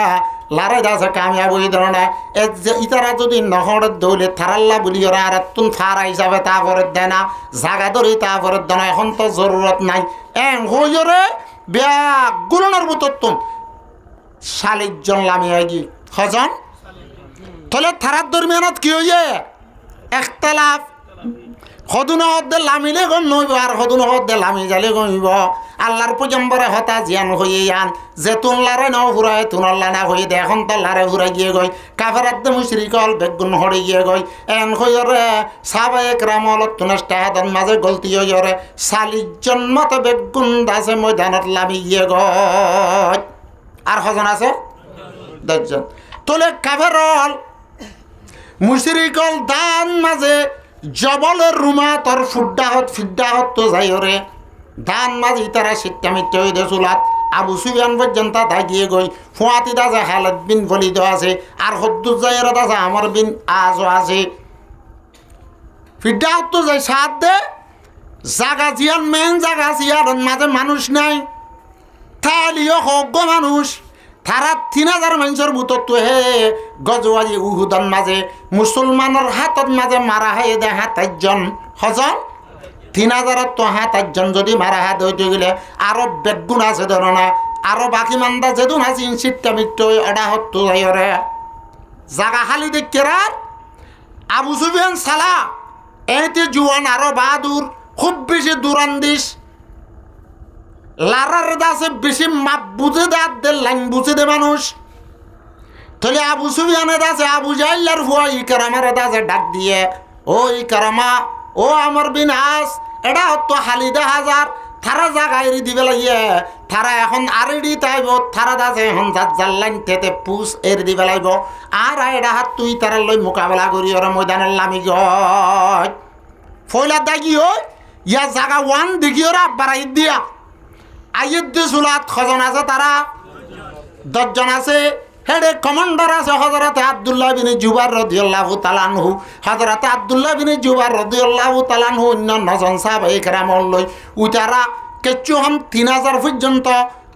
লড়াই দাসে কামিয়াব হয়ে দেন না ইতারা যদি নহড় দৌলে থারাল্লা বলি ওরা আর তুন ফারা হিসাবে তা করে দেয় না জাগা ধরি তা করে দেন এখন তো জরুরত নাই এং হইরে বিয়া গুলনের বুতত্তুন শালিজন লামিয়াগি হজন তাহলে থারার দরমিয়ানত কি হইয়ে একতলাফ হদুনা হদ্দে লামিলে গম নইব আর হদুনা হদ্দে লামি যালে গমিব আল্লাহর পয়গম্বরে হতা জিয়ান হইয়ে আন যে তুন লারে ন হুরায় তুন আল্লাহ না হইয়ে দে এখন তো লারে হুরাই গিয়ে গই কাফেরাত মুশরিকল বেগুন হড়ে গিয়ে গই এন হইরে সাহাবায়ে কেরামল তুনস্তাহাদন মাঝে গলতি হইরে শালিজন মত বেগুন দাসে ময়দানত লামি গিয়ে গই আর হজন আছে 10 জন তোলে কাফেরল মুশরিকল দান মাঝে জবলের রুমাতর ফিড্ডাহত তো যাইরে দান মাঝে তারা সিট্টামিট্টা হয়ে দে চুলাত আবু সুফিয়ান পর্যন্ত থাকিয়ে গই ফুয়াতি দাসে খালেদ বিন ওয়ালিদ আছে আর হদ্দুজ জায়রাত আছে আমর বিন আজও আছে ফিড্ডাহত তো যাই সাথ দে জাগা জিয়ান মেন জাগা জিয়ার মাঝে মানুষ নাই তালিও হগ্গ মানুষ তারা 3000 মানুষের বুতত হে গজওয়াজি উহুদান মাঝে মুসলমানের হাতত মাঝে মারা হয়ে দে 27 জন হজন 3000 তো 27 জন যদি মারা হাত হইতে গেলে আরো বেগুন আছে ধরো না আরো বাকি মান্দা যেদুন আছে ইনসিটটা মিট্টো এডা হতো যাইরে জাগা খালি দেখেরা আবু সুফিয়ান সালা এতে জুয়ান আরো বাহাদুর খুব বেশি দুরান্দিস লারার দাসে বেশি মাপ বুঝে দে লাইন বুঝে দে মানুষ তাহলে আবু সুফিয়ানের দাসে আবু জাইলার হুয়া ইকরামার দাসে ডাক দিয়ে ও ইকরামা ও আমর বিন আস এটা হতো হালিদা হাজার থারা জাগায় দিবে লাগিয়ে থারা এখন আরেডি তাইব থারা দাসে এখন জাল লাইন তেতে পুষ এর দিবে লাগব আর এটা হাত তুই তারা লই মোকাবেলা করি ওরা ময়দানের লামি গয় ফয়লা দাগি ওই ইয়া জাগা ওয়ান দেখি ওরা বাড়াই দিয়া আইয়ুদ্দি সুলাত খজন আছে তারা 10 জন আছে হেডে কমান্ডার আছে হযরত আব্দুল্লাহ বিন জুবাইর রাদিয়াল্লাহু তাআলা আনহু হযরত আব্দুল্লাহ বিন জুবাইর রাদিয়াল্লাহু তাআলা আনহু অন্য 9 জন সাহাবায়ে কেরামল লই উতারা কেচু হম 3000 পর্যন্ত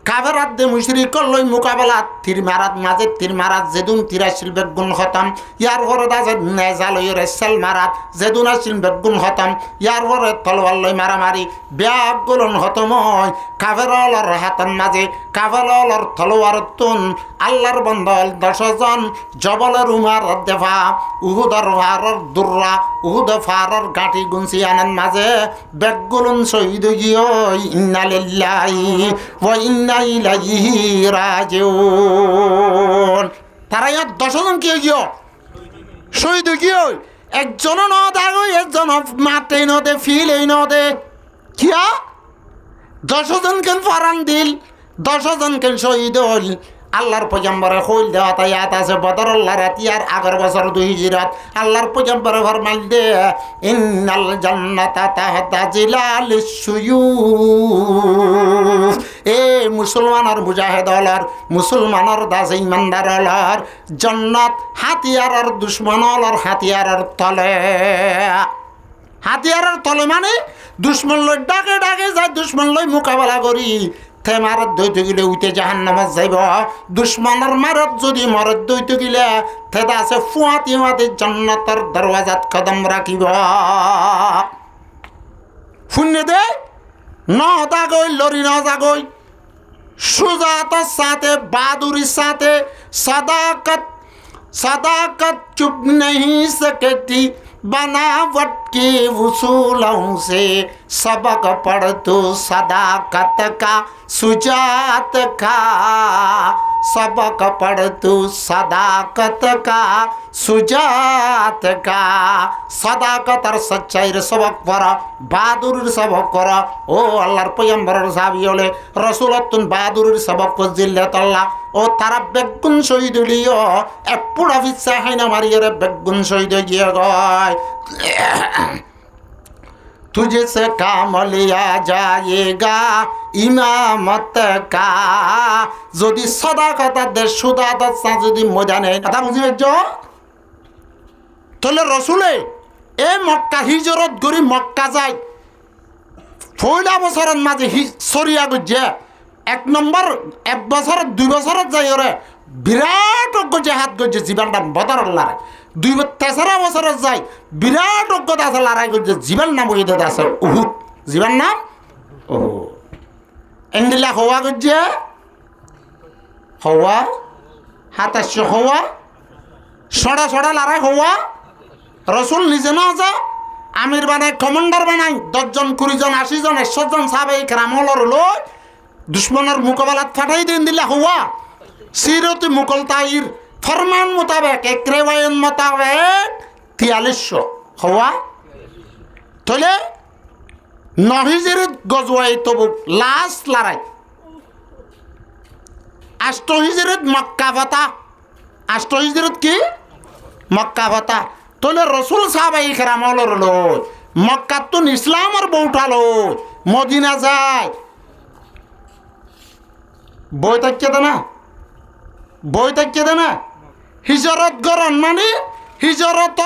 কাফেরাত দে মুশরিকল লই মোকাবেলা তীর মারাত মাঝে তীর মারাত যেদুন 83 বেগুন খতম ইয়ার ঘরে দাজে নেজা লই রেসাল মারাত যেদুন আসিল বেগুন খতম ইয়ার ঘরে তলোয়ার লই মারামারি ব্যাগুলন খতম হয় কাফেরলর হাতন মাঝে কাফেরলর তলোয়ার তুন আল্লাহর বন্দল 10 জন জবলের উমার দেফা উহুদর ফারর দুররা উহুদ ফারর গাটি গুনসি আনন মাঝে বেগুলন শহীদ গিয়ে ইন্না লিল্লাহি ওয়া ইন্না ইলাইহি রাজিউন তারা 10 জন কি গিয়ে শহীদ গিয়ে একজন ন দাগো একজন মাতে ন দে ফিল এই ন দে কিয়া 10 জন কেন ফারান দিল 10 জন কেন শহীদ হল আল্লাহর পয়গম্বরে কইল দেওয়া তাই আয়াত আছে বদরুল্লাহ রাতিয়ার আগের বছর 2 হিজরত আল্লাহর পয়গম্বরে ফরমাইল দে ইন্নাল জান্নাতা তাহতা জিলালিস সুয়ুফ এ মুসলমানের মুজাহিদ হলার মুসলমানের দাস ইমানদার হলার জান্নাত হাতিয়ারের দুশমন হলার হাতিয়ারের তলে হাতিয়ারের তলে মানে দুশ্মন লই ডাকে ডাকে যায় দুশ্মন লই মোকাবেলা করি তে মারত দইতে গেলে উইতে জাহান্নামত যাইব দুশ্মনের মারত যদি মরত দইতে গেলে তেদা আছে ফুয়াতি মাতি জান্নাতের দরওয়াজাত কদম রাখিব শূন্য দে ন দাগই লরি ন জাগই সুজাতের সাথে বাহাদুরির সাথে सदाकत सदाकत चुप नहीं सकती बनावट के उसूलों से सबक पढ़ तो सदाकत का सुजात का सबक पढ़ तो सदाकत का सुजात का सदाकत और सच्चाई सबक पढ़ा बहादुर सबक करा ओ अल्लाहर पैगम्बर साहबी होले रसूलतुन बहादुर सबक को जिल्लात अल्लाह ओ तारा बेगुन शहीद लियो एक पूरा विश्सा है ना मारी रे बेगुन शहीद किया गए तुझसे काम लिया जाएगा इमामत का যদি সদাকত দে সুদাত যদি মজা নেই কথা বুঝি পেয়েছো তাহলে রসুলে এ মক্কা হিজরত করি মক্কা যায় পয়লা বছরের মাঝে সরিয়া গিয়ে এক নম্বর এক বছর 2 বছরত যাই ওরে বিরাট অজ্ঞ হাত গিয়ে জীবনটা বদর লারে 3 বছরত যাই বিরাট অজ্ঞতা আছে লড়াই করছে জীবন নাম ওই দাদা আছে উহুদ জীবন নাম ওহো এন্ডিলা হওয়া গিয়ে হওয়া হাতাশ হওয়া সড়া সড়া লড়াই হওয়া রসুল নিজে না যা আমির বানাই কমান্ডার বানাই 10 জন 20 জন 80 জন 100 জন সাহাবায়ে কেরাম হলো দুশ্মনের মোকাবেলাত ফাটাই দিন দিলা হওয়া সিরতি মুকল তাইর फरमान मुताबिक एक रिवायत मुताबिक 4300 हवा तोले 9 हिजरत गजवाए तबुक लास्ट लड़ाई 8 हिजरत मक्का फतह 8 हिजरत की मक्का फतह तोले रसूल साहबाए केराम हलो मक्का तो इस्लाम और बौठालो मदीना जाए বই তাকিয়ে দে না হিজরত গরন মানে হিজরত